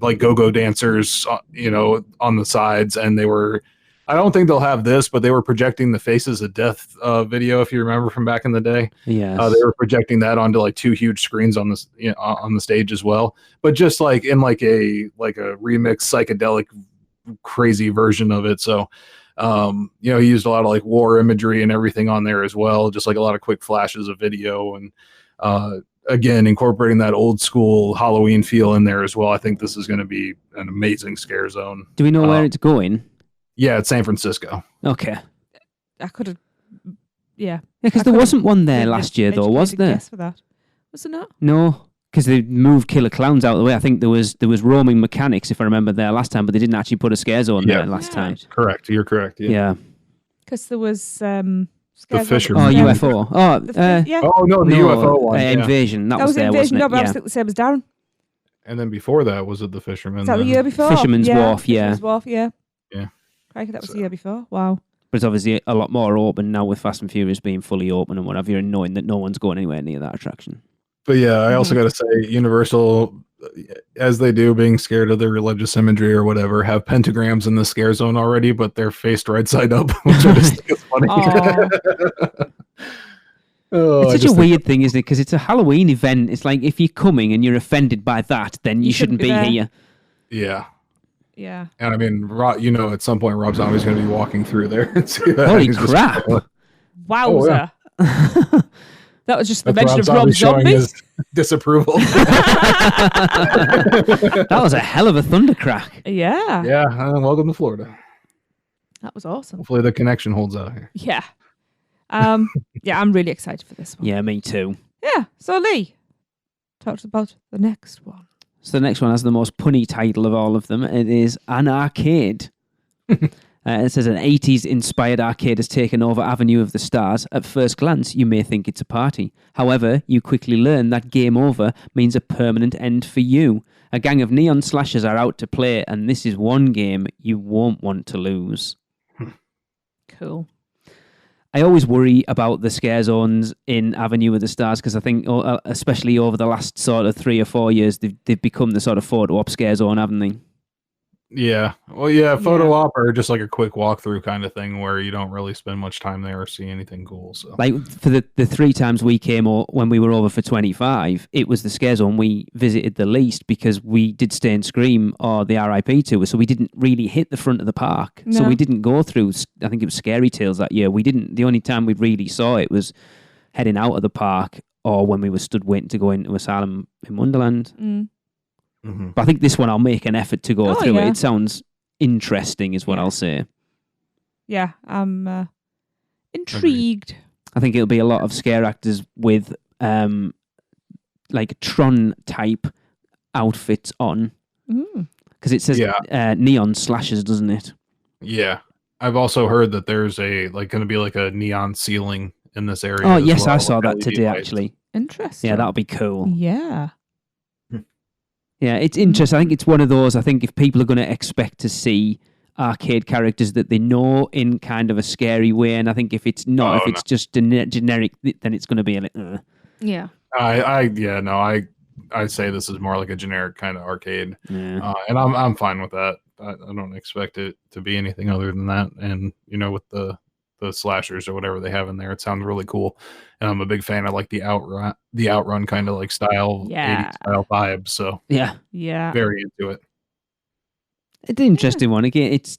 like go-go dancers, on the sides, and they were I don't think they'll have this, but they were projecting the Faces of Death video, if you remember from back in the day. Yes. They were projecting that onto like 2 huge screens on this on the stage as well, but just like in like a remix psychedelic crazy version of it. So he used a lot of like war imagery and everything on there as well, just like a lot of quick flashes of video and again incorporating that old school Halloween feel in there as well. I think this is going to be an amazing scare zone. Do we know where it's going? Yeah, it's San Francisco. Okay. I could have. Yeah. Because there wasn't one there last year, though, was there? Guess for that. Was there not? No, because they moved Killer Clowns out of the way. I think there was roaming mechanics, if I remember, there last time, but they didn't actually put a scare zone there last time. Correct. You're correct. Yeah. Because there was the Fisherman. Oh, UFO. yeah. Oh no, the UFO one. Invasion. That was there, Invasion. wasn't it? No, but I was thinking the same as Darren. And then before that, was it the Fisherman? Is that the year before? Fisherman's Wharf. Yeah. Fisherman's Wharf. Yeah. Yeah. Crikey, that was the year before. Wow. But it's obviously a lot more open now with Fast and Furious being fully open and whatever, and knowing that no one's going anywhere near that attraction. But yeah, I also got to say, Universal, as they do, being scared of the religious imagery or whatever, have pentagrams in the scare zone already, but they're faced right side up, which I just think is funny. It's such a weird thing, isn't it? Because it's a Halloween event. It's like if you're coming and you're offended by that, then you shouldn't be here. Yeah. Yeah. And I mean, at some point, Rob Zombie's going to be walking through there. And see that. Holy crap. Wowza. That was just the mention of Rob showing Zombie. his disapproval. That was a hell of a thundercrack. Yeah. Yeah. Welcome to Florida. That was awesome. Hopefully the connection holds out here. Yeah. Yeah, I'm really excited for this one. Yeah, me too. Yeah. So Lee, talk to us about the next one. So the next one has the most punny title of all of them. It is An Arcade. It says an 80s-inspired arcade has taken over Avenue of the Stars. At first glance, you may think it's a party. However, you quickly learn that game over means a permanent end for you. A gang of neon slashers are out to play, and this is one game you won't want to lose. Cool. I always worry about the scare zones in Avenue of the Stars because I think, especially over the last sort of 3 or 4 years, they've become the sort of photo op scare zone, haven't they? Yeah. Well, yeah, photo op or just like a quick walkthrough kind of thing where you don't really spend much time there or see anything cool. So, like for the 3 times we came when we were over for 25, it was the scare zone we visited the least because we did Stay and Scream or the RIP tour, so we didn't really hit the front of the park. No. So we didn't go through. I think it was Scary Tales that year. We didn't. The only time we really saw it was heading out of the park or when we were stood waiting to go into Asylum in Wonderland. Mm. mm-hmm. But I think this one I'll make an effort to go through yeah. it. It sounds interesting, is what I'll say. Yeah, I'm intrigued. I think it'll be a lot of scare actors with like Tron type outfits on. Because it says neon slashers, doesn't it? Yeah. I've also heard that there's going to be like a neon ceiling in this area. Oh, yes, I saw that today, actually. Interesting. Yeah, that'll be cool. Yeah. Yeah, it's interesting. I think it's one of those, I think if people are going to expect to see arcade characters that they know in kind of a scary way, and I think if it's not, it's just generic, then it's going to be a little... Yeah. I'd say this is more like a generic kind of arcade. Yeah. And I'm fine with that. I don't expect it to be anything other than that. And, with the slashers or whatever they have in there, it sounds really cool. And I'm a big fan of like the outrun kind of like style, 80s style vibe. So yeah, very into it. It's an interesting one. Again, it's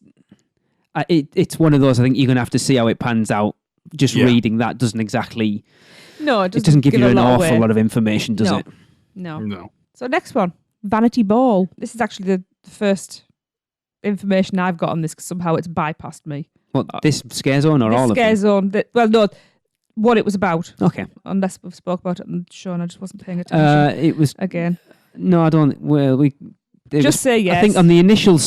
one of those. I think you're gonna have to see how it pans out. Just reading that doesn't exactly. No, it doesn't give you an awful lot of information, does it? No. So next one, Vanity Ball. This is actually the first information I've got on this because somehow it's bypassed me. What, this scare zone or all of them? Scare zone. No, what it was about. Okay. Unless we've spoke about it on the show and I just wasn't paying attention. It was again. No, I don't. Well, say yes. I think on the initial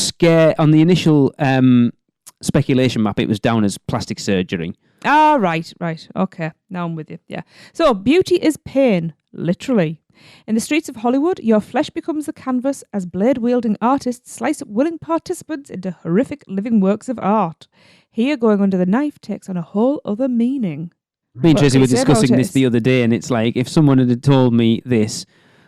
speculation map, it was down as plastic surgery. Ah, right. Okay, now I'm with you. Yeah. So beauty is pain, literally. In the streets of Hollywood, your flesh becomes the canvas as blade-wielding artists slice up willing participants into horrific living works of art. Here, going under the knife takes on a whole other meaning. Me and Tracy were discussing this the other day, and it's like, if someone had told me this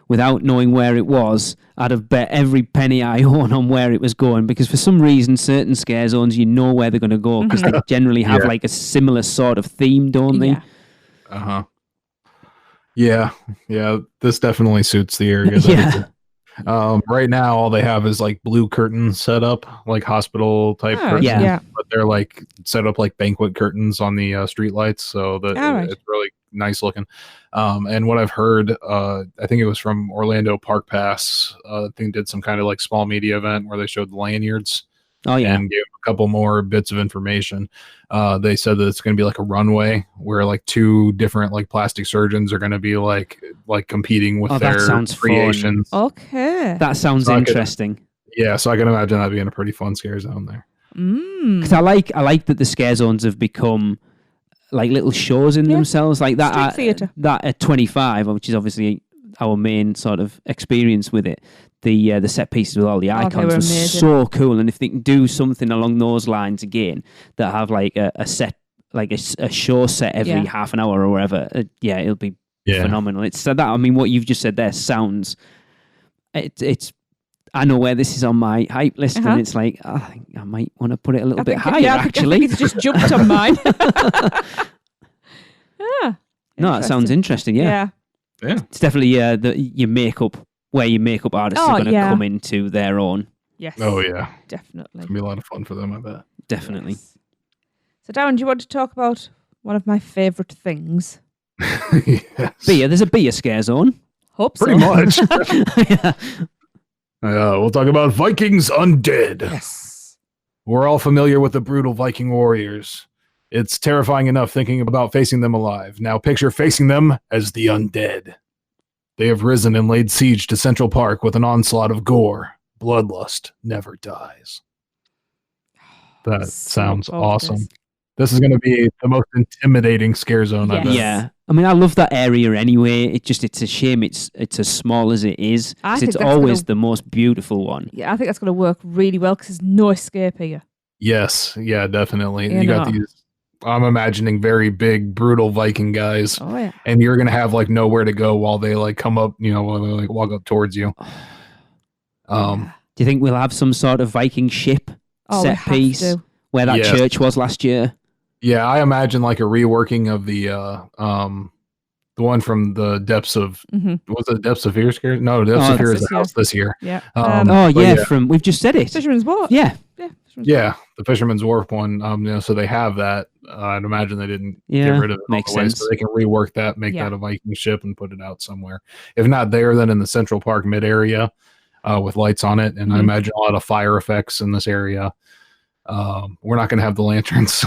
without knowing where it was, I'd have bet every penny I own on where it was going, because for some reason, certain scare zones, you know where they're going to go, because they generally have like a similar sort of theme, don't they? Yeah. Uh-huh. Yeah. This definitely suits the area. Yeah. Right now, all they have is like blue curtains set up, like hospital type curtains. Yeah. But they're like set up like banquet curtains on the street lights, so that it's really nice looking. And what I've heard, I think it was from Orlando Park Pass. I think did some kind of like small media event where they showed the lanyards. Oh yeah. And gave a couple more bits of information. They said that it's going to be like a runway where like two different like plastic surgeons are going to be like competing with their creations. Fun. Okay, that sounds interesting. So I can imagine that being a pretty fun scare zone there. Because I like that the scare zones have become like little shows in themselves, like that. That at 25, which is obviously our main sort of experience with it. The set pieces with all the icons were so cool, and if they can do something along those lines again, that have like a set, like a show set every half an hour or whatever, it'll be phenomenal. It's that. I mean, what you've just said there sounds. It's. I know where this is on my hype list, and it's like I think I might want to put it a little bit higher. Actually, I think it's just jumped on mine. No, that sounds interesting. Yeah. It's definitely your makeup. Where your makeup artists are going to come into their own. Yes. Oh, yeah. Definitely. It's going to be a lot of fun for them, I bet. Definitely. Yes. So, Darren, do you want to talk about one of my favourite things? Yes. Beer. There's a beer scare zone. Hope so. Pretty much. We'll talk about Vikings Undead. Yes. We're all familiar with the brutal Viking warriors. It's terrifying enough thinking about facing them alive. Now picture facing them as the undead. They have risen and laid siege to Central Park with an onslaught of gore. Bloodlust never dies. That sounds awesome. This is going to be the most intimidating scare zone I've ever. Yeah. I mean, I love that area anyway. It's a shame it's as small as it is. It's always the most beautiful one. Yeah, I think that's going to work really well because there's no escape here. Yes. Yeah, definitely. You got these. I'm imagining very big, brutal Viking guys. Oh, yeah. And you're going to have like nowhere to go while they like come up, while they like walk up towards you. Do you think we'll have some sort of Viking ship set piece where that church was last year? Yeah, I imagine like a reworking of the one from the Depths of was it Depths of Fear scare? No, Depths of Fear is the house this year. Yeah. From we've just said it. Fisherman's Wharf. Yeah. Yeah, the Fisherman's Wharf one. So they have that. I'd imagine they didn't get rid of it makes all the way, sense. so they can rework that, make that a Viking ship, and put it out somewhere. If not there, then in the Central Park mid area with lights on it, and I imagine a lot of fire effects in this area. We're not going to have the lanterns,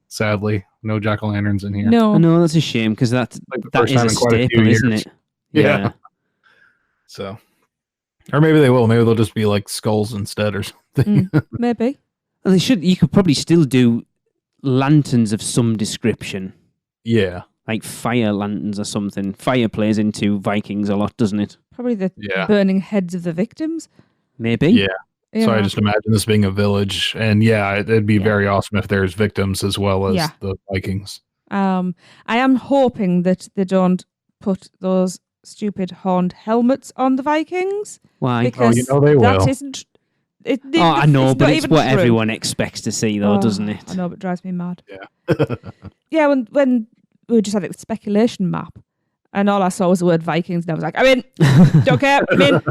sadly. No jack-o'-lanterns in here. No, that's a shame because that is a staple, isn't it? Yeah. So, or maybe they will. Maybe they'll just be like skulls instead, or something. Maybe. Well, they should. You could probably still do lanterns of some description. Yeah. Like fire lanterns or something. Fire plays into Vikings a lot, doesn't it? Probably the burning heads of the victims. Maybe. Yeah. So I just imagine this being a village, and it'd be very awesome if there's victims as well as the Vikings. I am hoping that they don't put those stupid horned helmets on the Vikings. Why? Because they will. That isn't. I know, but it's what everyone expects to see, though, doesn't it? I know, but it drives me mad. Yeah. Yeah, when we just had the speculation map, and all I saw was the word Vikings, and I was like, I'm in. Don't care. I'm in.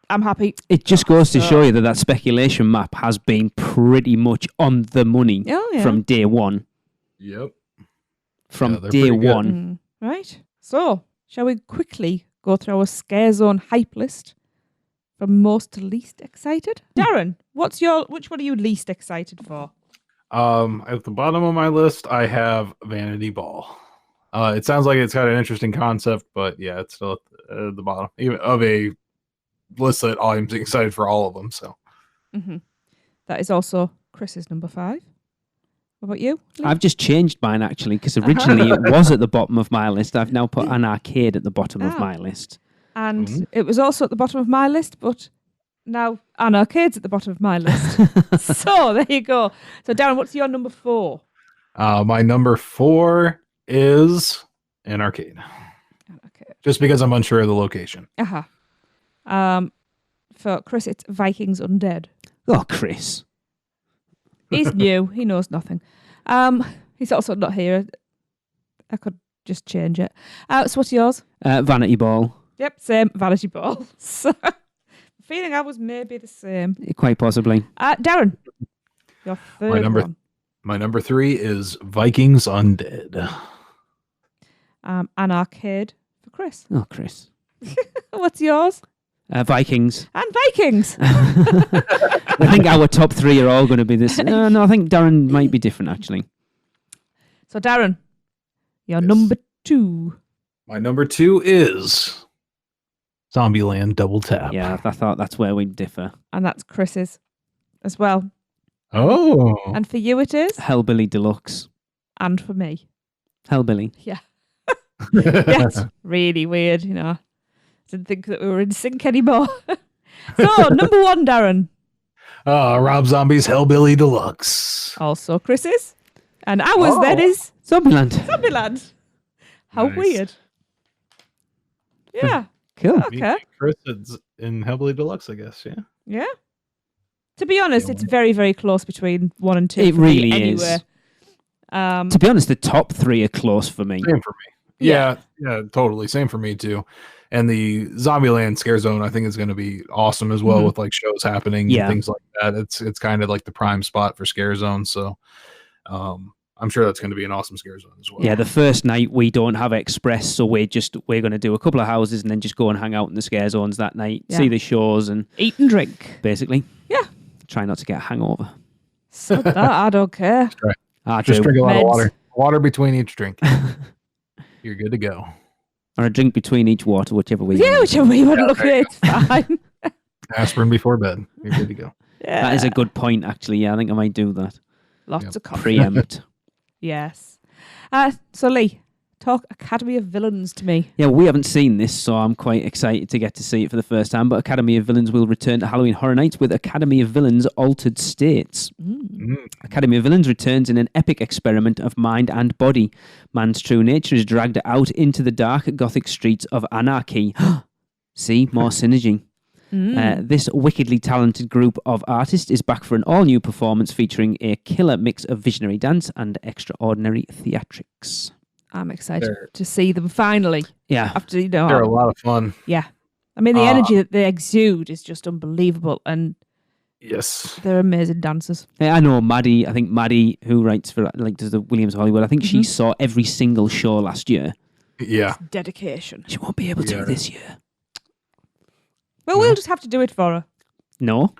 I'm happy. It just goes to show you that speculation map has been pretty much on the money from day one. Yep. From day one. Right. So, shall we quickly go through our scare zone hype list from most to least excited? Darren, which one are you least excited for? At the bottom of my list, I have Vanity Ball. It sounds like it's got an interesting concept, but it's still at the bottom even of a list that I'm excited for all of them. So that is also Chris's number 5. What about you, Lee? I've just changed mine actually because originally it was at the bottom of my list. I've now put an arcade at the bottom of my list. And it was also at the bottom of my list, but now an arcade's at the bottom of my list. So there you go. So Darren, what's your number 4? My number 4 is an arcade. Just because I'm unsure of the location. For Chris, it's Vikings Undead. Oh, Chris. He's new. He knows nothing. He's also not here. I could just change it. So what's yours? Vanity Ball. Yep, same. Vanity Ball. So, feeling I was maybe the same. Quite possibly. Darren, your third one. My number 3 is Vikings Undead. An arcade for Chris. Oh, Chris. What's yours? Vikings. And Vikings. I think our top 3 are all going to be this. No, I think Darren might be different, actually. So, Darren, your number 2. My number 2 is Zombieland Double Tap. Yeah, I thought that's where we differ. And that's Chris's as well. Oh. And for you it is? Hellbilly Deluxe. And for me. Hellbilly. Yeah. Yes. Really weird, you know. Didn't think that we were in sync anymore. So, number 1, Darren. Rob Zombie's Hellbilly Deluxe. Also Chris's. And ours then is Zombieland. Zombieland. How Nice. weird. Yeah. Cool. Okay. Chris is in Hellbilly Deluxe, I guess, yeah. Yeah. To be honest, it's very, very close between 1 and 2. It for me really anyway. is. To be honest, the top 3 are close for me. Same for me. Yeah, totally. Same for me, too. And the Zombieland Scare Zone, I think, is going to be awesome as well with like shows happening and things like that. It's kind of like the prime spot for Scare Zone. So I'm sure that's going to be an awesome Scare Zone as well. Yeah, the first night we don't have Express, so we're going to do a couple of houses and then just go and hang out in the Scare Zones that night, see the shows and eat and drink. Basically. Yeah. Try not to get a hangover. So that, I don't care. Just drink a lot of water. Water between each drink. You're good to go. Or a drink between each water, whichever way. Yeah, whichever way you want to look at it, it's fine. Aspirin before bed. You're good to go. Yeah. That is a good point, actually. Yeah, I think I might do that. Lots of coffee. Preempt. Yes. So Lee, talk Academy of Villains to me. Yeah, we haven't seen this, so I'm quite excited to get to see it for the first time. But Academy of Villains will return to Halloween Horror Nights with Academy of Villains Altered States. Academy of Villains returns in an epic experiment of mind and body. Man's true nature is dragged out into the dark gothic streets of anarchy. See, more synergy. This wickedly talented group of artists is back for an all-new performance featuring a killer mix of visionary dance and extraordinary theatrics. I'm excited to see them finally. Yeah. After, they're a lot of fun. Yeah. I mean, the energy that they exude is just unbelievable. And yes, they're amazing dancers. Yeah, I know Maddie. I think Maddie, who writes for does the Williams Hollywood, I think she saw every single show last year. Yeah. It's dedication. She won't be able to this year. Well, we'll just have to do it for her. No.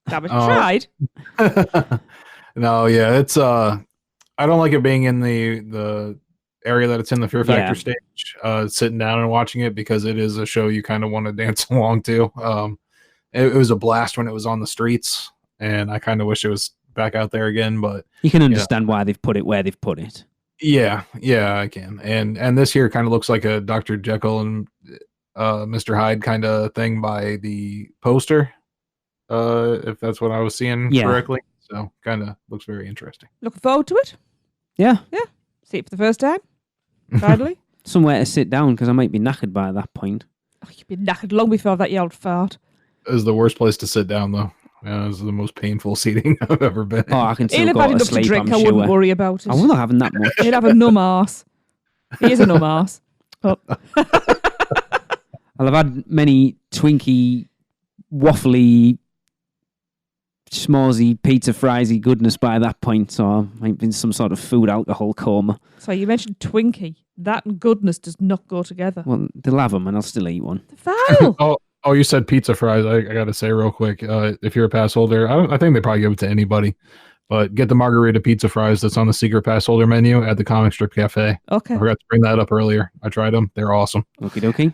Damn it, tried. No, yeah, it's I don't like it being in the area that it's in, the Fear Factor stage, sitting down and watching it, because it is a show you kind of want to dance along to. It was a blast when it was on the streets, and I kind of wish it was back out there again, but you can understand why they've put it where they've put it. Yeah, I can. And this here kind of looks like a Dr. Jekyll and Mr. Hyde kind of thing by the poster, if that's what I was seeing correctly. So kind of looks very interesting. Looking forward to it. Yeah. See it for the first time. Finally. Somewhere to sit down, because I might be knackered by that point. Oh, you've been knackered long before that yelled fart. It was the worst place to sit down, though. It was the most painful seating I've ever been. Oh, I can still He'll go have had to enough sleep, to drink. I'm I sure. wouldn't worry about it. I will not having that much. He'll have a numb arse. He is a numb arse. Oh. I'll have had many Twinkie, waffly, schmozy, pizza friesy goodness by that point, so I might be in some sort of food alcohol coma. So you mentioned Twinkie. That and goodness does not go together. Well, they'll have them and I'll still eat one. Foul! Oh, you said pizza fries. I got to say real quick, if you're a pass holder, I think they probably give it to anybody, but get the margarita pizza fries that's on the secret pass holder menu at the Comic Strip Cafe. Okay. I forgot to bring that up earlier. I tried them. They're awesome. Okie dokie.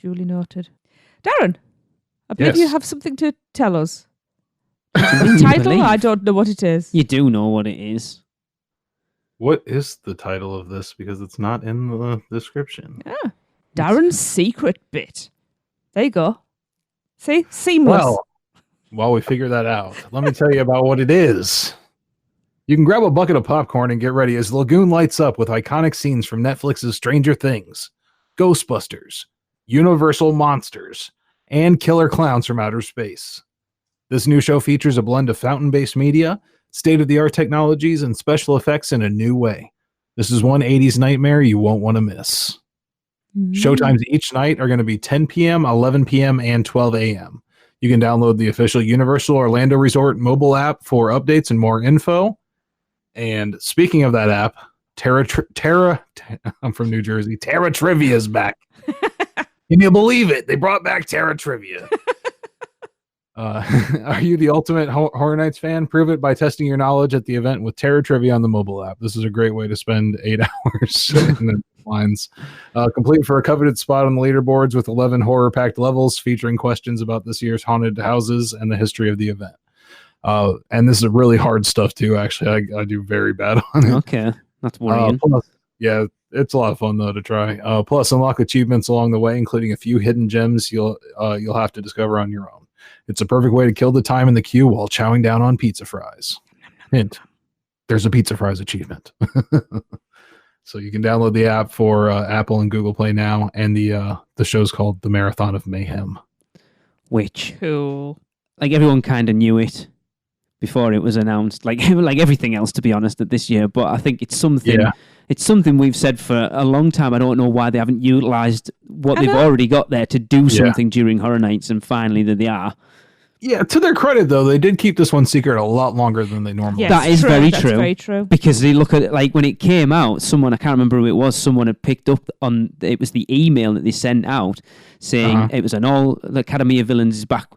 Duly noted. Darren, I believe you have something to tell us. The title? I don't know what it is. You do know what it is. What is the title of this? Because it's not in the description. Yeah. Darren's secret bit. There you go. See? Seamless. Well, while we figure that out, let me tell you about what it is. You can grab a bucket of popcorn and get ready as the lagoon lights up with iconic scenes from Netflix's Stranger Things, Ghostbusters, Universal Monsters, and killer clowns from outer space. This new show features a blend of fountain-based media, state-of-the-art technologies, and special effects in a new way. This is one 80s nightmare you won't want to miss. Showtimes each night are going to be 10 p.m., 11 p.m., and 12 a.m. You can download the official Universal Orlando Resort mobile app for updates and more info. And speaking of that app, I'm from New Jersey. Terra Trivia is back. Can you believe it? They brought back Terra Trivia. Are you the ultimate Horror Nights fan? Prove it by testing your knowledge at the event with Terra Trivia on the mobile app. This is a great way to spend 8 hours in the lines. Complete for a coveted spot on the leaderboards with 11 horror-packed levels featuring questions about this year's haunted houses and the history of the event. And this is really hard stuff too. Actually, I do very bad on it. Okay, that's worrying. Yeah, it's a lot of fun though to try. Plus, unlock achievements along the way, including a few hidden gems you'll have to discover on your own. It's a perfect way to kill the time in the queue while chowing down on pizza fries. Hint: there's a pizza fries achievement. So you can download the app for Apple and Google Play now, and the show's called The Marathon of Mayhem. Which, Cool. like, everyone kind of knew it before it was announced, like everything else, to be honest, at this year. But I think it's something. Yeah. It's something we've said for a long time. I don't know why they haven't utilized what they've already got there to do something during Horror Nights, and finally that they are. Yeah, to their credit, though, they did keep this one secret a lot longer than they normally Yes, That is true. very That's true. very true. Because they look at it, like, when it came out, someone, I can't remember who it was, someone had picked up on, it was the email that they sent out saying it was an all, the Academy of Villains is back,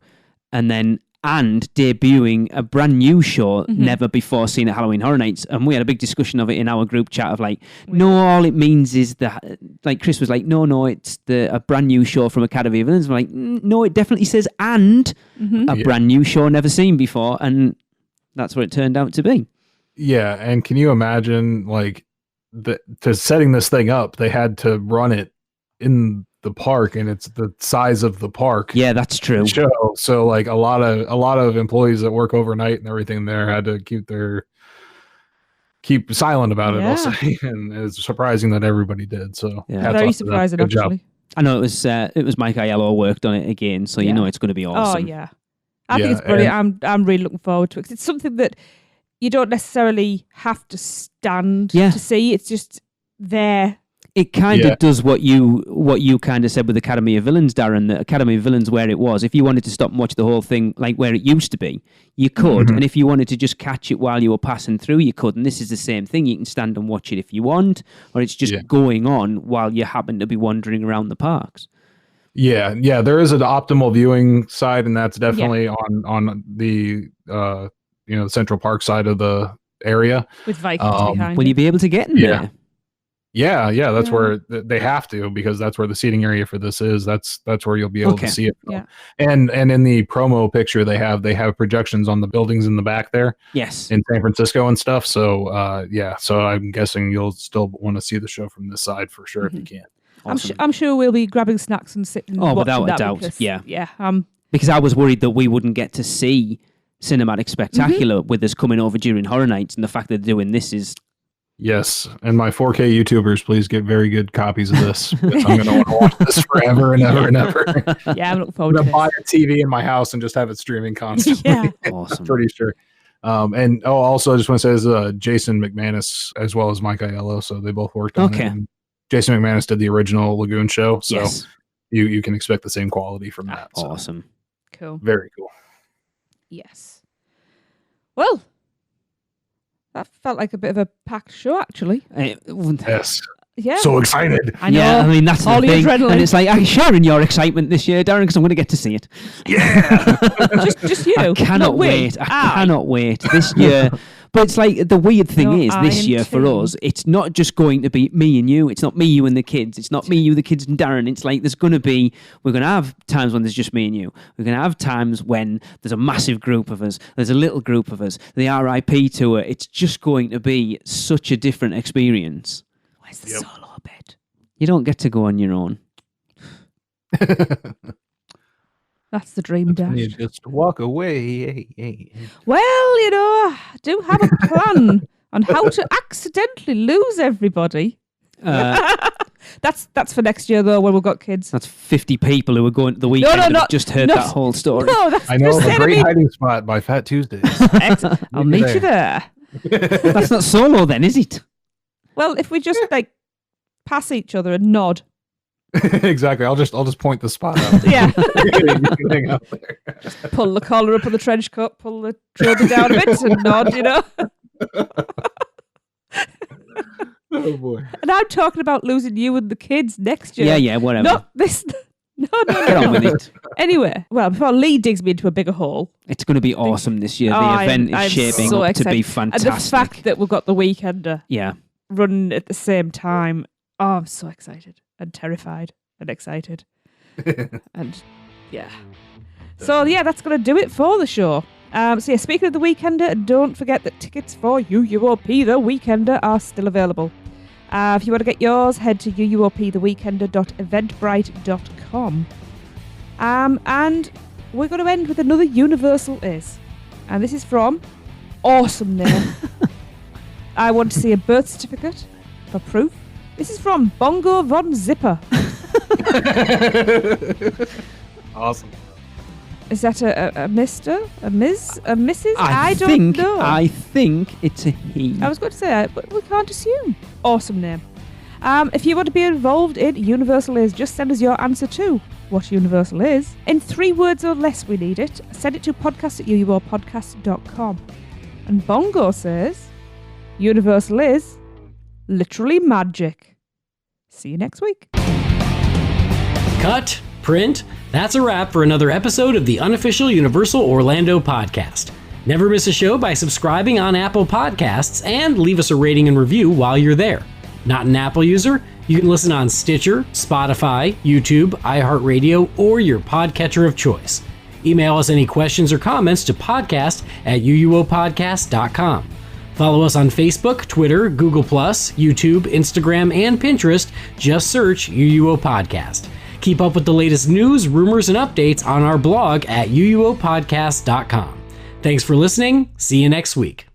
and debuting a brand new show never before seen at Halloween Horror Nights. And we had a big discussion of it in our group chat of like, no, all it means is that, like, Chris was like, no, it's a brand new show from Academy of Villains. We're like, no, it definitely says a brand new show never seen before. And that's what it turned out to be. Yeah, and can you imagine, like, to setting this thing up, they had to run it in the park, and it's the size of the park. Yeah, that's true. Show. So, like, a lot of employees that work overnight and everything there had to keep silent about it. I'll say, and it's surprising that everybody did. So, Very surprising, Good actually. job. I know it was Mike Aiello worked on it again, so you know it's going to be awesome. Oh yeah, I think it's brilliant. I'm really looking forward to it. 'Cause it's something that you don't necessarily have to stand to see. It's just there. It kind of does what you kind of said with Academy of Villains, Darren, that Academy of Villains, where it was, if you wanted to stop and watch the whole thing like where it used to be, you could. And if you wanted to just catch it while you were passing through, you could. And this is the same thing. You can stand and watch it if you want, or it's just going on while you happen to be wandering around the parks. Yeah, there is an optimal viewing side, and that's definitely on the Central Park side of the area. With Vikings behind Will it. you be able to get in there? Yeah, that's where they have to, because that's where the seating area for this is. That's where you'll be able to see it. Yeah. And in the promo picture they have projections on the buildings in the back there. Yes. In San Francisco and stuff. So so I'm guessing you'll still want to see the show from this side for sure if you can. Awesome. I'm sure we'll be grabbing snacks and sitting. Oh, without a that doubt. because, Yeah. Because I was worried that we wouldn't get to see Cinematic Spectacular with us coming over during Horror Nights, and the fact that they're doing this is. Yes, and my 4K YouTubers, please get very good copies of this. Because I'm going to want to watch this forever and ever and ever. Yeah, I'm looking forward to I'm it. going to buy a TV in my house and just have it streaming constantly. Yeah. Awesome. Pretty sure. And also, I just want to say, is Jason McManus as well as Mike Aiello, so they both worked on it. And Jason McManus did the original Lagoon show, so you can expect the same quality from that. So. Awesome. Cool. Very cool. Yes. Well, that felt like a bit of a packed show, actually. Yes. Yeah. So excited. I know. Yeah, I mean, that's all the the thing. adrenaline. And it's like, I'm sharing your excitement this year, Darren, because I'm going to get to see it. Yeah. just you. I cannot not we. wait. I cannot wait this year. But it's like, the weird thing is, this year for us, it's not just going to be me and you. It's not me, you, and the kids. It's not me, you, the kids, and Darren. It's like, we're going to have times when there's just me and you. We're going to have times when there's a massive group of us. There's a little group of us. The RIP tour. It's just going to be such a different experience. Where's the solo bed? You don't get to go on your own. That's the dream, Dash. You just walk away. Well, do have a plan on how to accidentally lose everybody. That's for next year, though, when we've got kids. That's 50 people who are going to the weekend and have just heard that whole story. No, that's I know of a great hiding spot by Fat Tuesdays. I'll meet you there. That's not solo then, is it? Well, if we just pass each other and nod. Exactly. I'll just point the spot out. Yeah. You can hang out there. Just pull the collar up on the trench coat, pull the shoulder down a bit and nod, you know. Oh boy. And I'm talking about losing you and the kids next year. Yeah, whatever. Not this. No. Get on with it. Anyway, well, before Lee digs me into a bigger hole. It's going to be awesome this year. The event is shaping up to be fantastic. And the fact that we've got the Weekender running at the same time. Oh, I'm so excited and terrified and excited. And yeah. So yeah, that's going to do it for the show. Speaking of the Weekender, don't forget that tickets for UUOP The Weekender are still available. If you want to get yours, head to uuoptheweekender.eventbrite.com. And we're going to end with another Universal Is. And this is from awesome name. I want to see a birth certificate for proof. This is from Bongo Von Zipper. Awesome. Is that a Mr., a Ms., a Mrs.? I don't know. I think it's a he. I was going to say, but we can't assume. Awesome name. If you want to be involved in Universal Is, just send us your answer to what Universal is. In 3 words or less, we need it. Send it to podcast@uuopodcast.com. And Bongo says, Universal is literally magic. See you next week. Cut. Print. That's a wrap for another episode of the Unofficial Universal Orlando podcast. Never miss a show by subscribing on Apple Podcasts and leave us a rating and review while you're there. Not an Apple user? You can listen on Stitcher, Spotify, YouTube, iHeartRadio, or your podcatcher of choice. Email us any questions or comments to podcast@uuopodcast.com. Follow us on Facebook, Twitter, Google+, YouTube, Instagram, and Pinterest. Just search UUO Podcast. Keep up with the latest news, rumors, and updates on our blog at uuopodcast.com. Thanks for listening. See you next week.